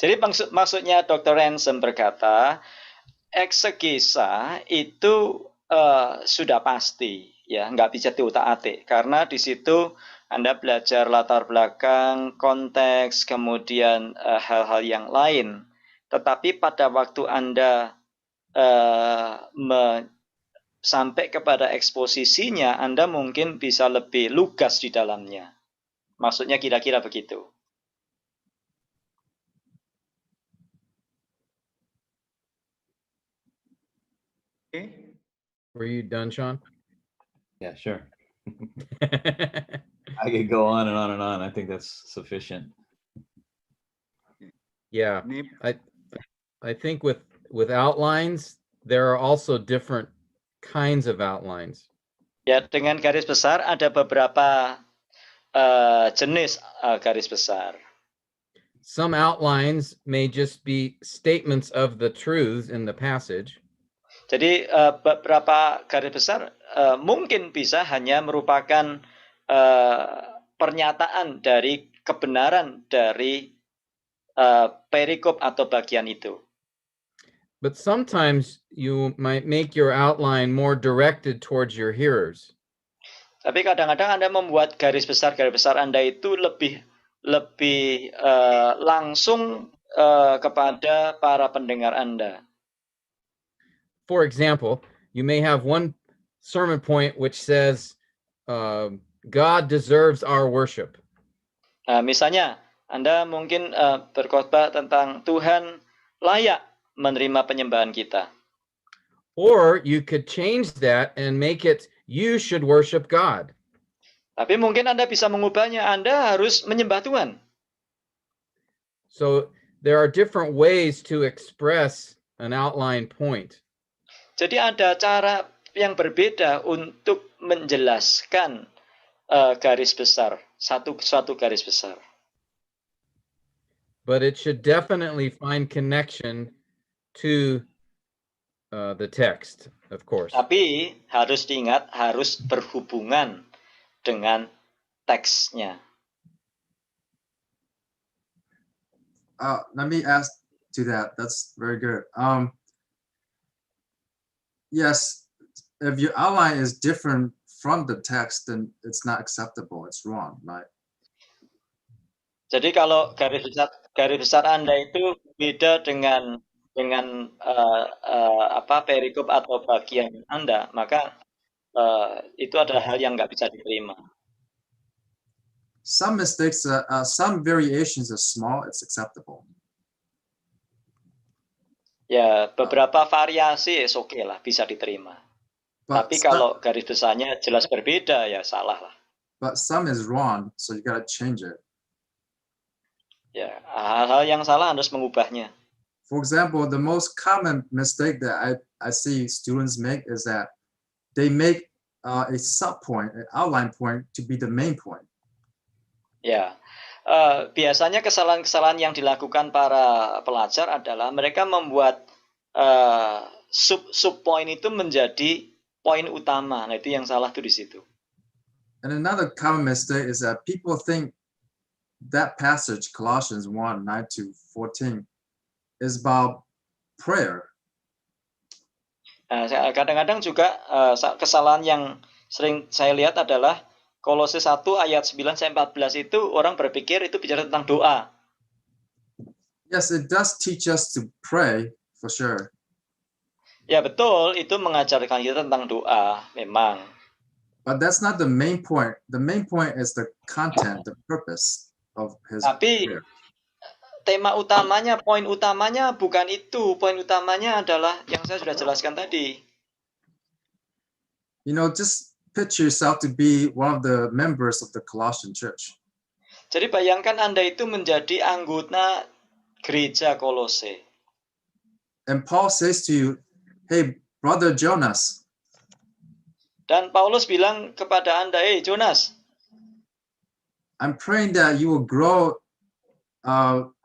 Jadi maksudnya Dr. Ransom berkata, eksegesa itu sudah pasti, ya, nggak bisa diutak-atik, karena di situ Anda belajar latar belakang, konteks, kemudian hal-hal yang lain. Tetapi pada waktu Anda sampai kepada eksposisinya, Anda mungkin bisa lebih lugas di dalamnya. Maksudnya kira-kira begitu. Oke. Were you done, Sean? Yeah, sure. I could go on and on and on. I think that's sufficient. Yeah, Ini I think with outlines, there are also different kinds of outlines. Ya, dengan garis besar ada beberapa jenis garis besar. Some outlines may just be statements of the truths in the passage. Jadi beberapa garis besar mungkin bisa hanya merupakan pernyataan dari kebenaran dari perikop atau bagian itu. But sometimes you might make your outline more directed towards your hearers. Tapi kadang-kadang Anda membuat garis besar Anda itu lebih langsung kepada para pendengar Anda. For example, you may have one sermon point which says, God deserves our worship. Misalnya, Anda mungkin berkhotbah tentang Tuhan layak menerima penyembahan kita. Or you could change that and make it, you should worship God. Tapi mungkin Anda bisa mengubahnya, Anda harus menyembah Tuhan. So there are different ways to express an outline point. Jadi ada cara yang berbeda untuk menjelaskan garis besar, suatu garis besar. But it should definitely find connection to the text, of course. Tapi harus diingat, harus berhubungan dengan teksnya. Let me ask to that. That's very good. Yes, if your outline is different from the text, then it's not acceptable. It's wrong, right? Jadi kalau garis besar Anda itu beda dengan perikop atau bagian Anda, maka itu adalah hal yang nggak bisa diterima. some mistakes, some variations are small, it's acceptable. Ya, beberapa variasi is oke lah, bisa diterima. But Tapi some, kalau garis besarnya jelas berbeda, ya salah lah. but some is wrong, so you gotta change it. Ya, hal-hal yang salah harus mengubahnya. For example, the most common mistake that I see students make is that they make a sub-point, an outline point to be the main point. Ya, biasanya kesalahan-kesalahan yang dilakukan para pelajar adalah mereka membuat sub-point itu menjadi poin utama. Nah, itu yang salah tuh di situ. And another common mistake is that people think that passage, Colossians 1, 9 to 14, is about prayer. Nah, kadang-kadang juga kesalahan yang sering saya lihat adalah Kolose 1 ayat 9 sampai 14 itu orang berpikir itu bicara tentang doa. Yes, it does teach us to pray, for sure. Ya betul, itu mengajarkan kita tentang doa, memang. But that's not the main point. The main point is the content, the purpose of his Tapi prayer. tema utamanya, poin utamanya bukan itu. Poin utamanya adalah yang saya sudah jelaskan tadi. You know, just picture yourself to be one of the members of the Colossian church. Jadi bayangkan Anda itu menjadi anggota gereja Kolose. And Paul says to you, hey, brother Jonas, Dan Paulus bilang kepada Anda, Jonas, I'm praying that you will grow,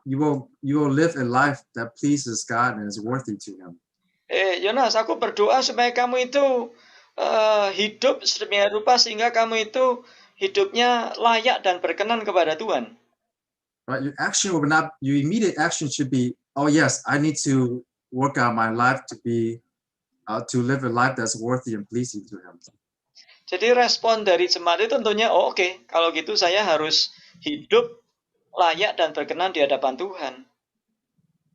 you will live a life that pleases God and is worthy to him. Jonas, aku berdoa supaya kamu itu hidup sedemikian rupa sehingga kamu itu hidupnya layak dan berkenan kepada Tuhan. Right? Your action will not, your immediate action should be, oh yes, I need to work out my life to be, to live a life that's worthy and pleasing to him. Jadi respon dari jemaat itu tentunya, oke, kalau gitu saya harus hidup layak dan berkenan di hadapan Tuhan.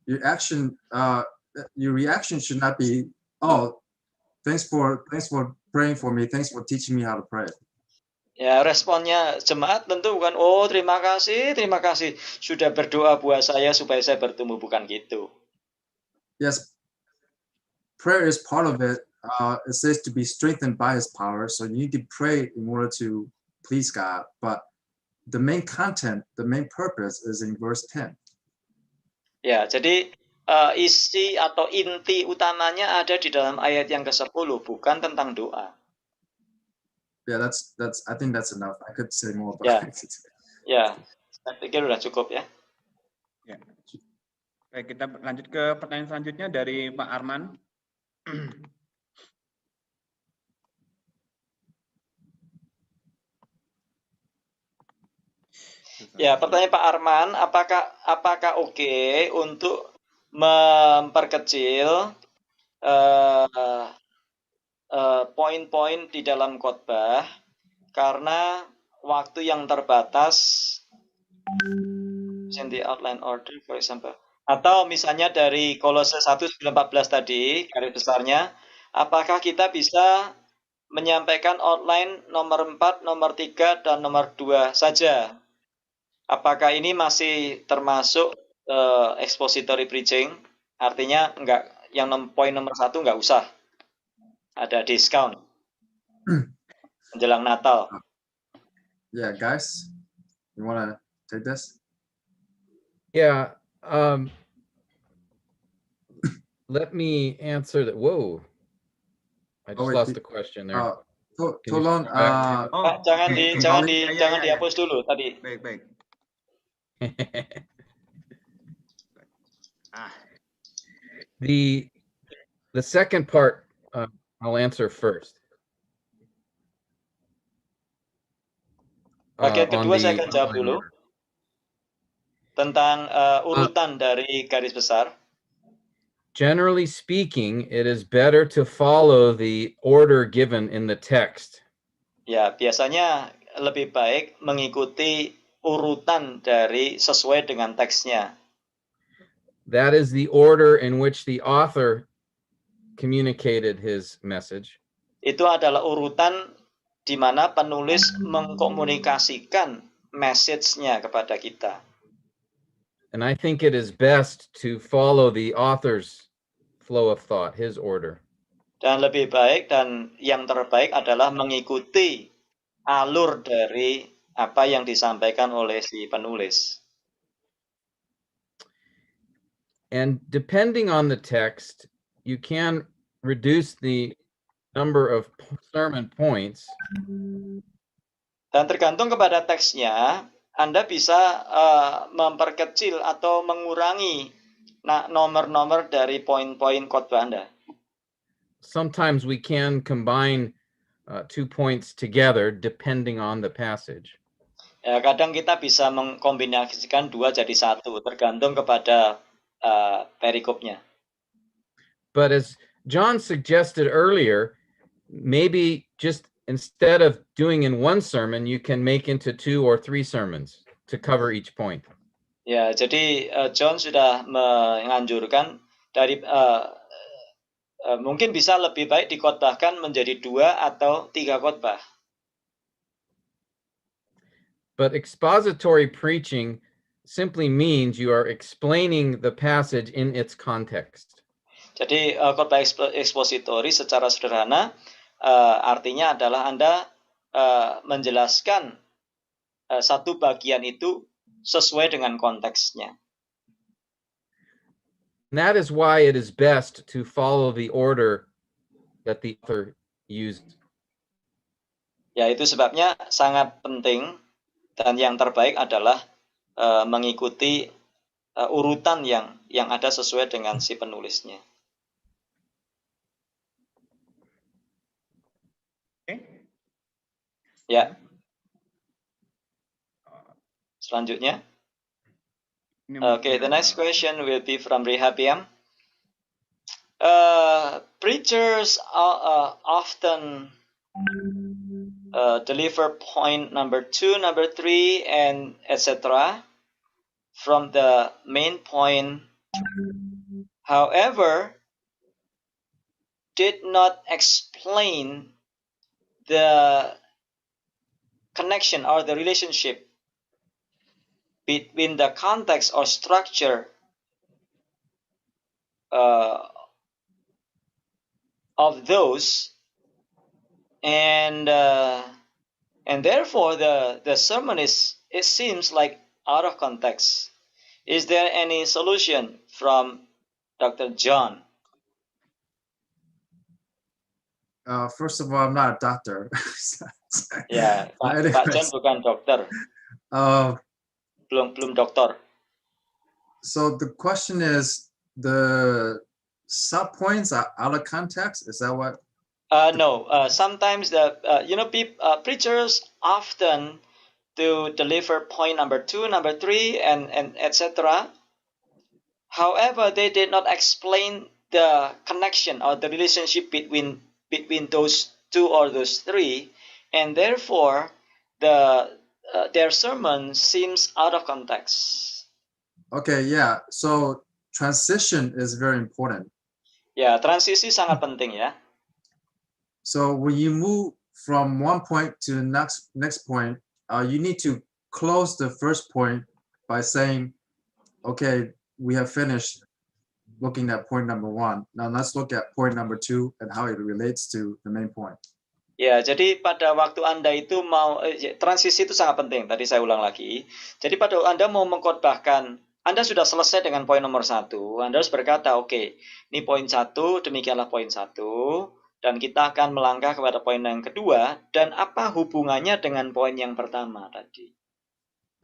Your action, your reaction should not be, oh, thanks for praying for me, thanks for teaching me how to pray. Ya, responnya jemaat tentu bukan, oh terima kasih sudah berdoa buat saya supaya saya bertumbuh, bukan gitu. Yes, prayer is part of it. It says to be strengthened by his power, so you need to pray in order to please God. But the main content, the main purpose is in verse 10. Ya, jadi isi atau inti utamanya ada di dalam ayat yang ke-10, bukan tentang doa. Yeah, that's. I think that's enough. I could say more, but Yeah. Ya, saya pikir udah cukup ya. Ya. Baik, kita lanjut ke pertanyaan selanjutnya dari Pak Arman. Ya, pertanyaan Pak Arman, apakah oke untuk memperkecil poin-poin di dalam khotbah karena waktu yang terbatas, in the outline order, for example. Atau misalnya dari Kolose 1:14 tadi, garis besarnya, apakah kita bisa menyampaikan outline nomor 4, nomor 3, dan nomor 2 saja? Apakah ini masih termasuk expository preaching? Artinya enggak, yang poin nomor 1 enggak usah. Ada diskon menjelang Natal. Yeah, guys, you wanna take this? Yeah. Let me answer that. Whoa. I just wait, lost the question there. Tolong, Oh, Pak, jangan oke. jangan Ya. dihapus dulu tadi. Baik. The second part, I'll answer first. Bagian On kedua the saya akan jawab outline dulu order. tentang urutan dari garis besar. Generally speaking, it is better to follow the order given in the text. Ya, biasanya lebih baik mengikuti urutan dari sesuai dengan teksnya. That is the order in which the author communicated his message. Itu adalah urutan di mana penulis mengkomunikasikan message-nya kepada kita. And I think it is best to follow the author's flow of thought, his order. Dan lebih baik dan yang terbaik adalah mengikuti alur dari apa yang disampaikan oleh si penulis. And depending on the text, you can reduce the number of sermon points. Dan tergantung kepada teksnya, Anda bisa memperkecil atau mengurangi nomor-nomor dari poin-poin khotbah Anda. Sometimes we can combine 2 points together depending on the passage. Ya, kadang kita bisa mengkombinasikan 2 jadi 1, tergantung kepada perikopnya. But as John suggested earlier, maybe just instead of doing in one sermon, you can make into 2 or 3 sermons to cover each point. Ya, jadi John sudah menganjurkan dari mungkin bisa lebih baik dikhotbahkan menjadi 2 atau 3 khotbah. But expository preaching simply means you are explaining the passage in its context. Jadi khotbah ekspositori secara sederhana artinya adalah Anda menjelaskan satu bagian itu sesuai dengan konteksnya. And that is why it is best to follow the order that the author used. Ya, itu sebabnya sangat penting dan yang terbaik adalah mengikuti urutan yang ada sesuai dengan si penulisnya. Ya. Selanjutnya. Okay, the next question will be from Rehabiam. Preachers often deliver point number 2, number 3, and etc. from the main point. However, did not explain the connection or the relationship between the context or structure of those, and therefore the sermon it seems like out of context. Is there any solution from Dr. John? First of all, I'm not a doctor. Ya, Pak John bukan dokter, belum dokter. So the question is, the sub points are out of context. Is that what? No. Sometimes preachers often to deliver point number 2, number 3, and etc. However, they did not explain the connection or the relationship between those 2 or those 3, and therefore their sermon seems out of context. Okay, yeah. So transition is very important. Ya, transisi sangat penting ya. So when you move from one point to the next point, you need to close the first point by saying, okay, we have finished looking at point number 1. Now let's look at point number 2 and how it relates to the main point. Ya, jadi pada waktu Anda itu mau transisi itu sangat penting. Tadi saya ulang lagi. Jadi pada Anda mau mengkhotbahkan, Anda sudah selesai dengan poin nomor 1. Anda harus berkata, oke, ini poin 1, demikianlah poin 1, dan kita akan melangkah kepada poin yang kedua, dan apa hubungannya dengan poin yang pertama tadi.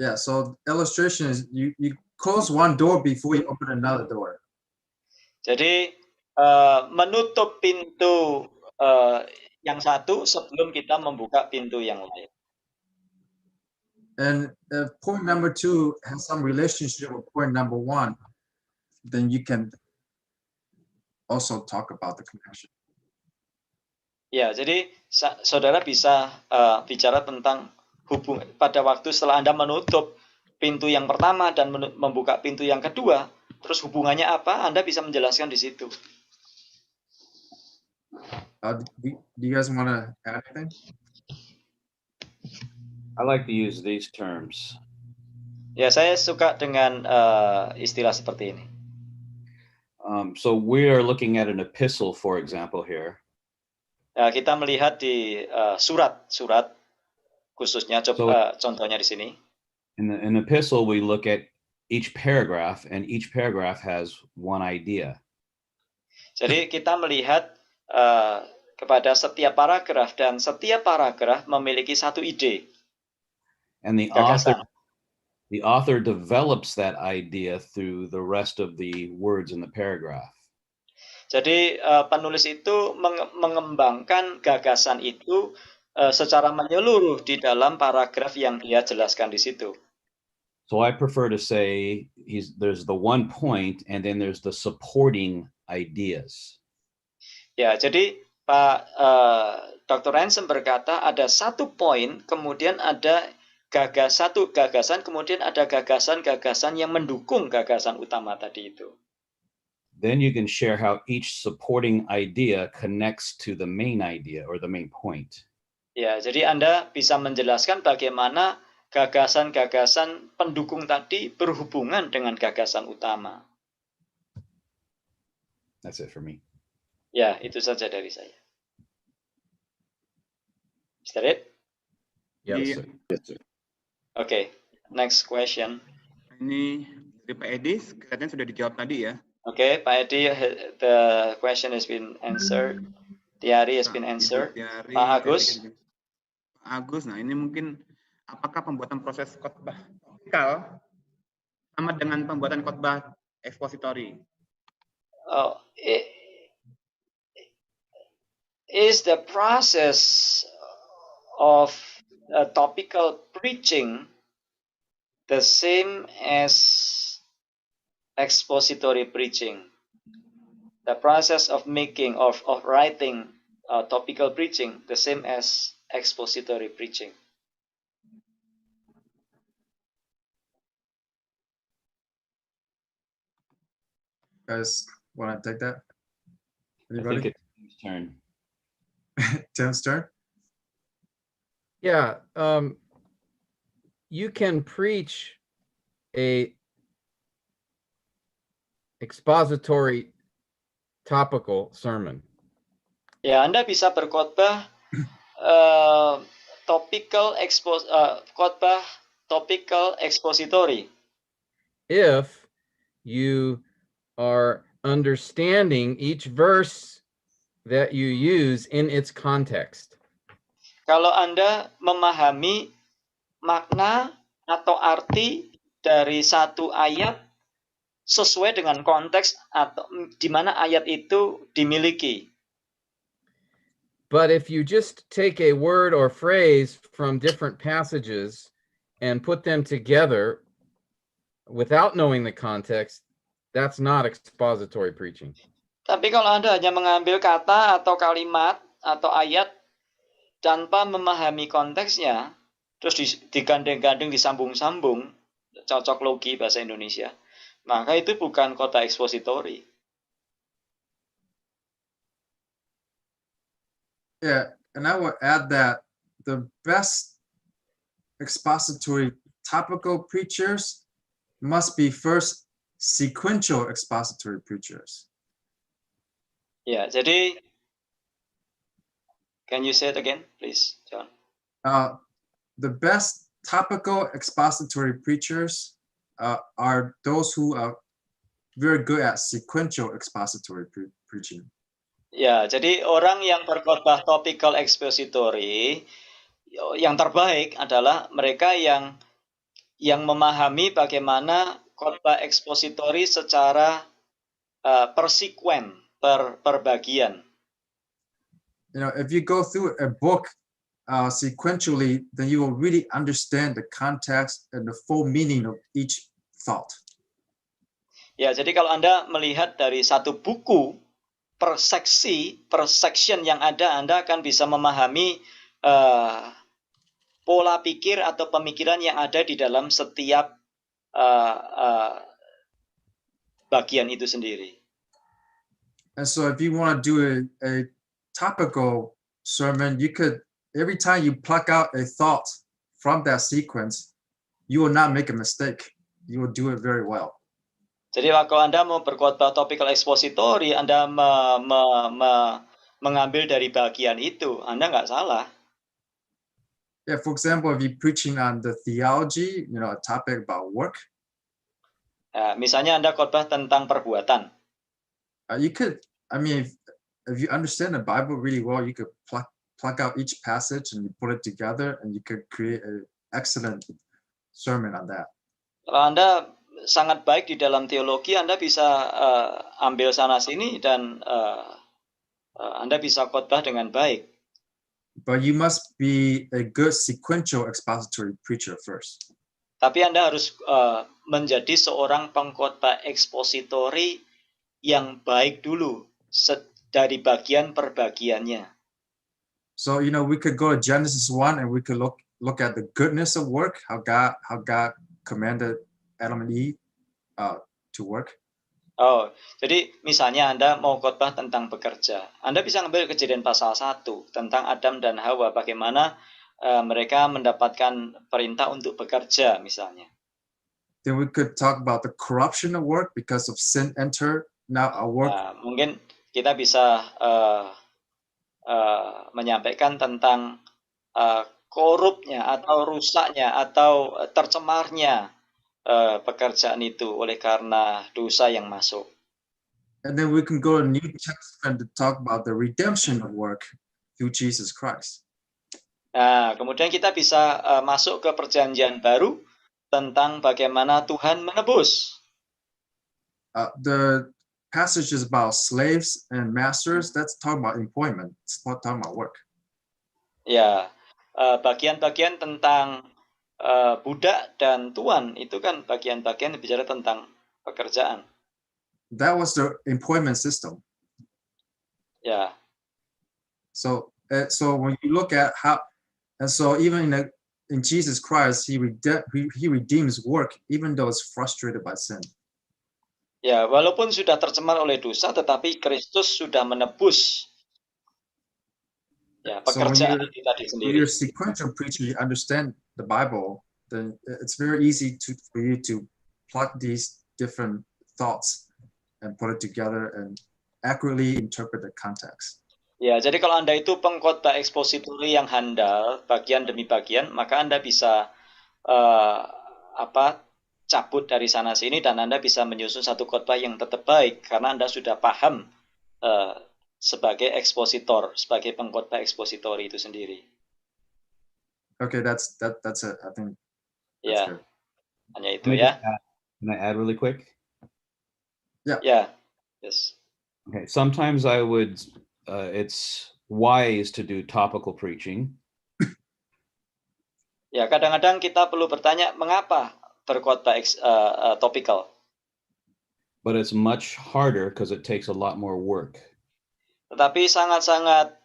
Yeah, so illustration is you close one door before you open another door. Jadi menutup pintu yang satu sebelum kita membuka pintu yang lain. And if point number 2 has some relationship with point number 1, then you can also talk about the connection. Ya, jadi saudara bisa bicara tentang pada waktu setelah Anda menutup pintu yang pertama dan membuka pintu yang kedua, terus hubungannya apa? Anda bisa menjelaskan di situ. Do you guys want to add anything? I like to use these terms. Ya, saya suka dengan istilah seperti ini. So we are looking at an epistle, for example, here. Ya, kita melihat di surat-surat khususnya contohnya di sini. In an epistle, we look at each paragraph, and each paragraph has one idea. Jadi kita melihat kepada setiap paragraf, dan setiap paragraf memiliki satu ide. And the author develops that idea through the rest of the words in the paragraph. Jadi penulis itu mengembangkan gagasan itu secara menyeluruh di dalam paragraf yang dia jelaskan di situ. So I prefer to say there's the one point and then there's the supporting ideas. Ya, jadi Pak Dr. Ransom berkata ada satu poin, kemudian ada satu gagasan, kemudian ada gagasan-gagasan yang mendukung gagasan utama tadi itu. Then you can share how each supporting idea connects to the main idea or the main point. Ya, jadi Anda bisa menjelaskan bagaimana gagasan-gagasan pendukung tadi berhubungan dengan gagasan utama. That's it for me. Ya, itu saja dari saya. Is that it? Yes. Okay, next question. Ini dari Pak Edi, kelihatannya sudah dijawab tadi ya. Okay, Pak Edi, the question has been answered. Tiari has been answered. Tiari, Pak Agus. Pak Agus, nah ini mungkin apakah pembuatan proses khotbah topikal sama dengan pembuatan khotbah ekspositori? Is the process of topical preaching the same as expository preaching? The process of making of writing topical preaching the same as expository preaching? Guys, want to take that? I think Anybody? it's Tim's turn. Tim's turn? Yeah, you can preach a expository topical sermon. Ya, Anda bisa berkhotbah khotbah topical expository If you are understanding each verse that you use in its context. kalau Anda memahami makna atau arti dari satu ayat sesuai dengan konteks atau di mana ayat itu dimiliki. But if you just take a word or phrase from different passages and put them together without knowing the context, that's not expository preaching. Tapi kalau Anda hanya mengambil kata atau kalimat atau ayat tanpa memahami konteksnya, terus digandeng-gandeng, disambung-sambung, cocok logi bahasa Indonesia, maka itu bukan khotbah ekspositori. Yeah, and I would add that the best expository topical preachers must be first sequential expository preachers. Ya, jadi can you say it again, please, John? The best topical expository preachers are those who are very good at sequential expository preaching. Ya, jadi orang yang berkhotbah topical expository yang terbaik adalah mereka yang memahami bagaimana khotbah ekspositori secara persekuen, per bagian. You know, if you go through a book sequentially, then you will really understand the context and the full meaning of each thought. Ya, jadi kalau Anda melihat dari satu buku per section yang ada, Anda akan bisa memahami pola pikir atau pemikiran yang ada di dalam setiap bagian itu sendiri. And so if you want to do a topical sermon, you could, every time you pluck out a thought from that sequence, you will not make a mistake. You will do it very well. Jadi kalau Anda mau berkhotbah topical expository, Anda mengambil dari bagian itu, Anda nggak salah. Yeah, for example, if you're preaching on the theology, a topic about work, Misalnya Anda khotbah tentang perbuatan. you could, if you understand the Bible really well, you could pluck out each passage and you put it together and you could create an excellent sermon on that. Kalau Anda sangat baik di dalam teologi, Anda bisa ambil sana sini dan Anda bisa khotbah dengan baik. But you must be a good sequential expository preacher first. Tapi Anda harus menjadi seorang pengkhotbah ekspositori yang baik dulu dari bagian per bagiannya. So we could go to Genesis 1 and we could look at the goodness of work, how God commanded Adam and Eve to work. Oh, jadi misalnya Anda mau khotbah tentang bekerja, Anda bisa ngambil Kejadian pasal 1 tentang Adam dan Hawa, bagaimana mereka mendapatkan perintah untuk bekerja misalnya. Then we could talk about the corruption of work because of sin enter now our work. Mungkin kita bisa menyampaikan tentang korupnya atau rusaknya atau tercemarnya pekerjaan itu oleh karena dosa yang masuk. And then we can go to New Testament to talk about the redemption of work through Jesus Christ. Nah, kemudian kita bisa masuk ke perjanjian baru tentang bagaimana Tuhan menebus. The passages about slaves and masters, that's talking about employment. It's not talking about work. Ya, bagian-bagian tentang budak dan tuan itu kan bagian-bagian yang bicara tentang pekerjaan. That was the employment system. Ya. So when you look at how, and so even in Jesus Christ, he redeems work even though it's frustrated by sin. Ya, walaupun sudah tercemar oleh dosa, tetapi Kristus sudah menebus pekerjaan kita sendiri. When you're sequential preacher, you understand the Bible, then it's very easy for you to plug these different thoughts and put it together and accurately interpret the context. Ya, jadi kalau Anda itu pengkhotbah ekspositori yang handal, bagian demi bagian, maka Anda bisa cabut dari sana sini dan Anda bisa menyusun satu khotbah yang tetap baik karena Anda sudah paham sebagai ekspositor, sebagai pengkhotbah ekspositori itu sendiri. Okay, that's it. I think. Ya, good. hanya itu ya. Can I add really quick? Yeah. Ya, yes. Okay, sometimes I would, it's wise to do topical preaching. Ya, kadang-kadang kita perlu bertanya mengapa berkhotbah topical. But it's much harder because it takes a lot more work. Tetapi sangat-sangat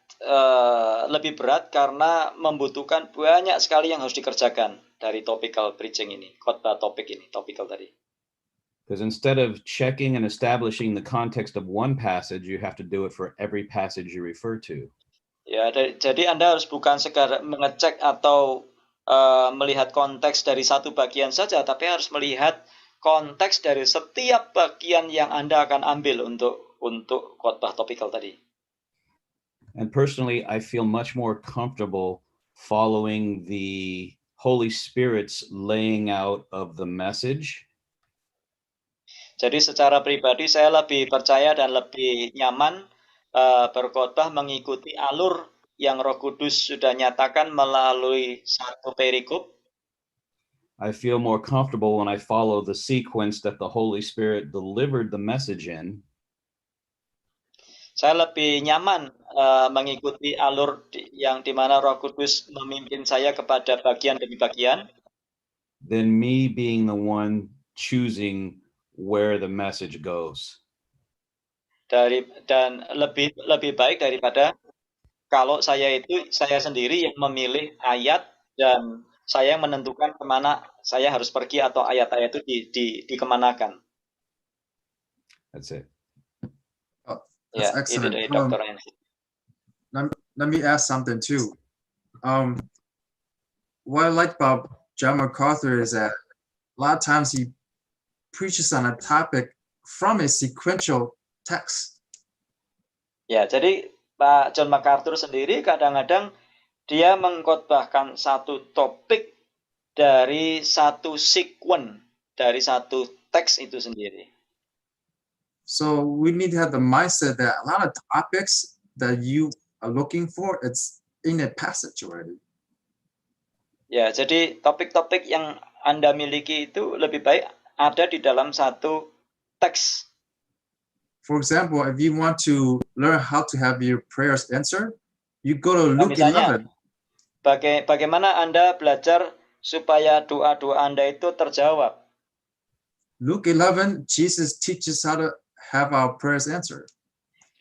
lebih berat karena membutuhkan banyak sekali yang harus dikerjakan dari topical preaching ini, khotbah topik ini, topical tadi. Because instead of checking and establishing the context of one passage, you have to do it for every passage you refer to. Ya, jadi Anda harus bukan sekadar mengecek atau melihat konteks dari satu bagian saja, tapi harus melihat konteks dari setiap bagian yang Anda akan ambil untuk khotbah topical tadi. And personally, I feel much more comfortable following the Holy Spirit's laying out of the message. Jadi secara pribadi saya lebih percaya dan lebih nyaman berkhotbah mengikuti alur yang Roh Kudus sudah nyatakan melalui satu perikop. I feel more comfortable when I follow the sequence that the Holy Spirit delivered the message in. Saya lebih nyaman mengikuti alur yang dimana Roh Kudus memimpin saya kepada bagian demi bagian. Than me being the one choosing where the message goes. Dan lebih baik daripada kalau saya sendiri yang memilih ayat dan saya yang menentukan kemana saya harus pergi atau ayat-ayat itu dikemanakan. That's it. That's excellent. Itu dari Dr. Henry. Let me ask something too. what I like about John MacArthur is that a lot of times he preaches on a topic from a sequential text. Ya, jadi Pak John MacArthur sendiri kadang-kadang dia mengkhotbahkan satu topik dari satu sekuen, dari satu teks itu sendiri. So we need to have the mindset that a lot of topics that you are looking for, it's in a passage already. Ya, jadi topik-topik yang Anda miliki itu lebih baik ada di dalam satu teks. For example, if you want to learn how to have your prayers answered, you go to Nah, Luke misalnya, 11. bagaimana Anda belajar supaya doa-doa Anda itu terjawab? Luke 11, Jesus teaches how to have our prayers answered.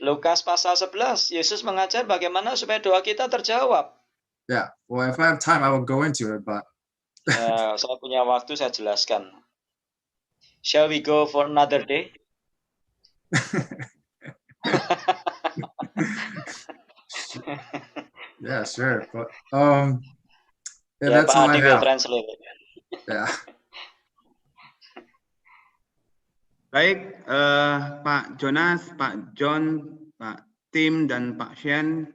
Lukas pasal 11, Yesus mengajar bagaimana supaya doa kita terjawab. Yeah, well, if I have time, I will go into it, but Ya, saya punya waktu, saya jelaskan. Shall we go for another day? yeah, sure. But yeah, Ya, that's Pak all I Adi will have. translate. Yeah. Baik, Pak Jonas, Pak John, Pak Tim, dan Pak Shen,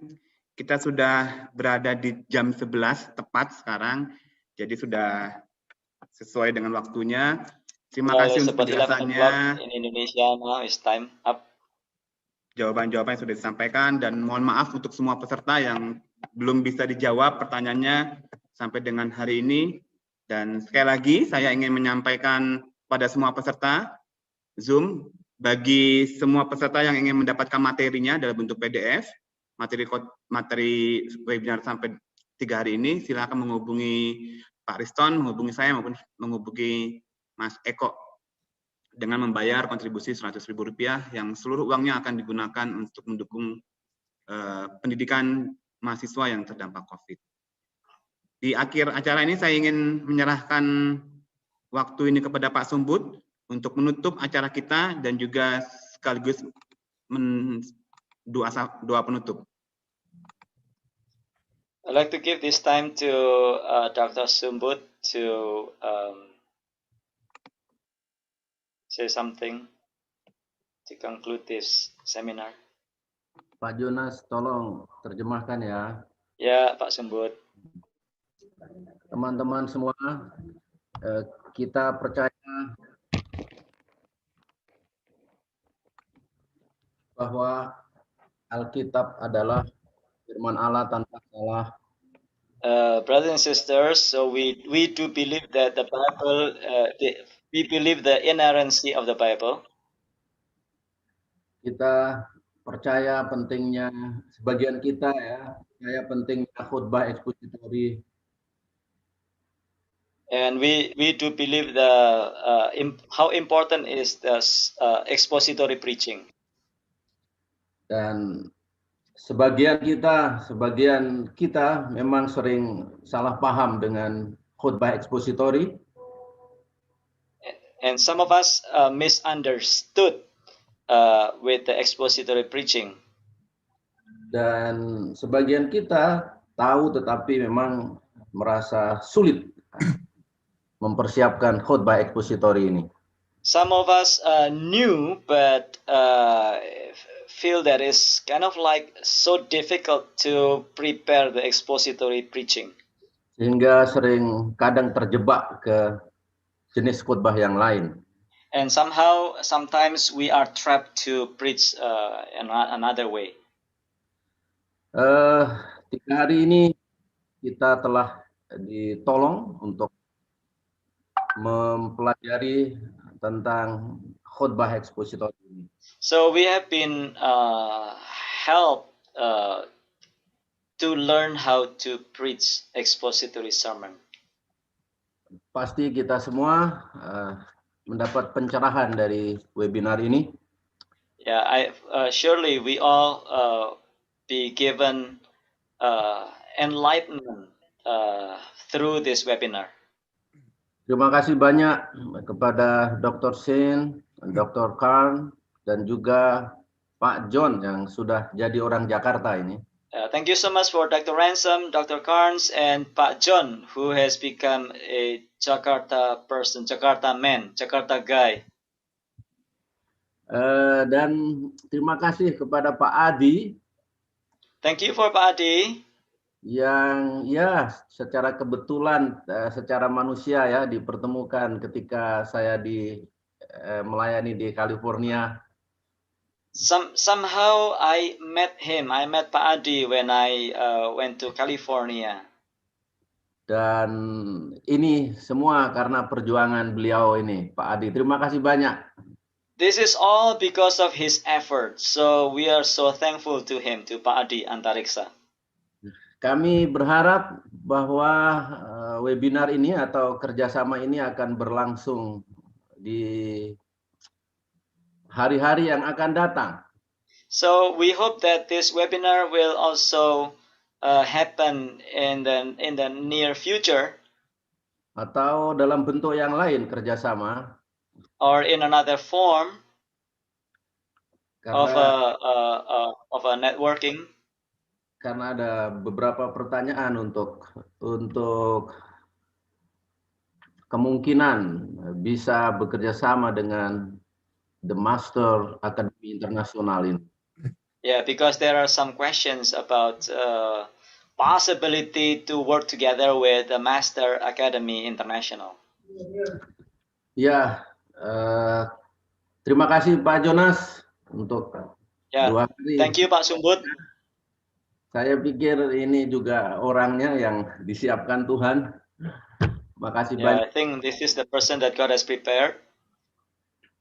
kita sudah berada di jam 11 tepat sekarang, jadi sudah sesuai dengan waktunya. Terima Well, kasih it's untuk about 11 penjelasannya, o'clock in Indonesia now. It's time up. jawaban-jawaban yang sudah disampaikan, dan mohon maaf untuk semua peserta yang belum bisa dijawab pertanyaannya sampai dengan hari ini. Dan sekali lagi saya ingin menyampaikan pada semua peserta Zoom, bagi semua peserta yang ingin mendapatkan materinya dalam bentuk PDF, materi webinar sampai 3 hari ini, silakan menghubungi Pak Riston, menghubungi saya maupun menghubungi Mas Eko dengan membayar kontribusi Rp100.000 yang seluruh uangnya akan digunakan untuk mendukung pendidikan mahasiswa yang terdampak COVID. Di akhir acara ini saya ingin menyerahkan waktu ini kepada Pak Sumbut untuk menutup acara kita dan juga sekaligus doa penutup. I'd like to give this time to Dr. Sumbut to say something to conclude this seminar. Pak Jonas, tolong terjemahkan ya. Ya, Pak Sumbut. Teman-teman semua, kita percaya bahwa Alkitab adalah firman Allah tanpa salah. Brothers and sisters, so we do believe that the Bible, we believe the inerrancy of the Bible. Kita percaya pentingnya, sebagian kita ya, percaya pentingnya khutbah ekspositori. And we do believe the how important is the expository preaching. Dan sebagian kita memang sering salah paham dengan khutbah ekspositori. And some of us misunderstood with the expository preaching. Dan sebagian kita tahu tetapi memang merasa sulit mempersiapkan khutbah ekspositori ini. Some of us knew but feel that it's kind of like so difficult to prepare the expository preaching. Sehingga kadang terjebak ke jenis khutbah yang lain. And sometimes we are trapped to preach another way. 3 hari ini kita telah ditolong untuk mempelajari tentang khutbah ekspositori ini. So we have been helped to learn how to preach expository sermon. Pasti kita semua mendapat pencerahan dari webinar ini. Yeah, surely we all be given enlightenment through this webinar. Terima kasih banyak kepada Dr. Shen, Dr. Karn, dan juga Pak John yang sudah jadi orang Jakarta ini. Thank you so much for Dr. Ransom, Dr. Carnes, and Pak John, who has become a Jakarta person, Jakarta man, Jakarta guy. Dan terima kasih kepada Pak Adi Thank you for Pak Adi, yang ya secara kebetulan, secara manusia ya dipertemukan ketika saya melayani di California. Somehow I met him. I met Pak Adi when I went to California. Dan ini semua karena perjuangan beliau ini, Pak Adi. Terima kasih banyak. This is all because of his effort. So we are so thankful to him, to Pak Adi Antariksa. Kami berharap bahwa webinar ini atau kerjasama ini akan berlangsung di hari-hari yang akan datang. So we hope that this webinar will also happen in the near future, Atau dalam bentuk yang lain kerjasama. or in another form of a networking. Karena ada beberapa pertanyaan untuk kemungkinan bisa bekerja sama dengan The Master Academy Internasional ini. Yeah, because there are some questions about possibility to work together with the Master Academy International. Ya, terima kasih Pak Jonas untuk dua kali. Thank you Pak Sumbut. Saya pikir ini juga orangnya yang disiapkan Tuhan. Makasih banyak. I think this is the person that God has prepared.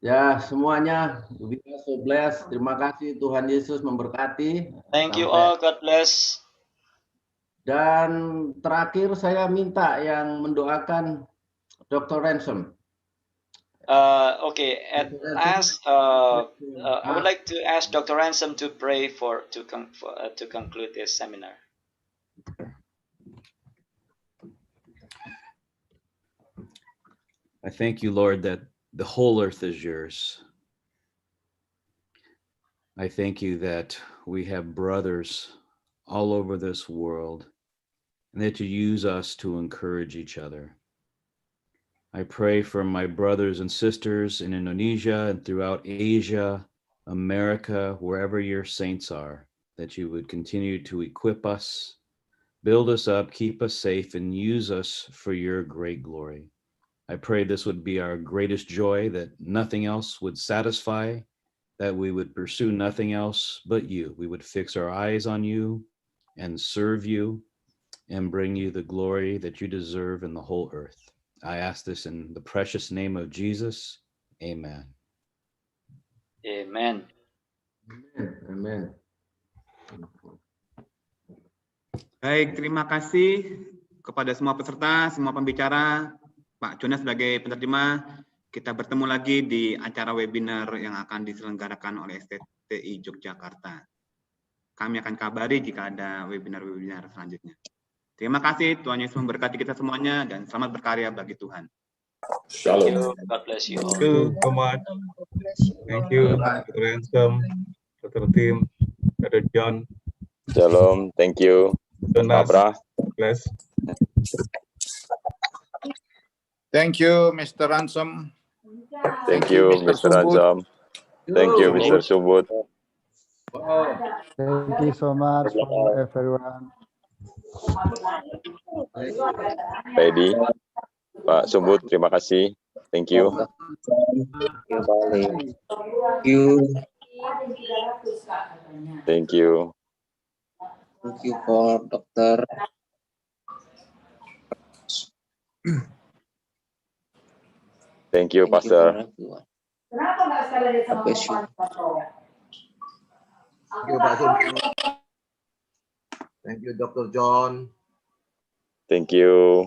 Ya, semuanya we are so blessed. Terima kasih, Tuhan Yesus memberkati. Thank you all, God bless. Dan terakhir saya minta yang mendoakan Dr. Ransom. Okay, I would like to ask Dr. Ransom to pray to conclude this seminar. I thank you, Lord, that the whole earth is yours. I thank you that we have brothers all over this world and that you use us to encourage each other. I pray for my brothers and sisters in Indonesia and throughout Asia, America, wherever your saints are, that you would continue to equip us, build us up, keep us safe, and use us for your great glory. I pray this would be our greatest joy, that nothing else would satisfy, that we would pursue nothing else but you. We would fix our eyes on you and serve you and bring you the glory that you deserve in the whole earth. I ask this in the precious name of Jesus. Amen. Amen. Amen. Baik, terima kasih kepada semua peserta, semua pembicara, Pak Jonas sebagai penerjemah. Kita bertemu lagi di acara webinar yang akan diselenggarakan oleh STTI Yogyakarta. Kami akan kabari jika ada webinar-webinar selanjutnya. Terima kasih, Tuhan Yesus memberkati kita semuanya, dan selamat berkarya bagi Tuhan. Thank you. God bless you all. Thank you so much. Thank you, Dr. Ransom, Dr. Tim, Dr. John. Shalom, thank you. Jonas, Abra. bless. Thank you, Mr. Ransom. Thank you, Mr. Ransom. Thank you, Mr. Subut. Thank you so much for everyone. Ready? Pak Subut, terima kasih. Thank you. Thank you. Thank you for Dr. Thank you, Pastor. God bless you. Thank you, Pak Subut. Thank you, Dr. John. Thank you.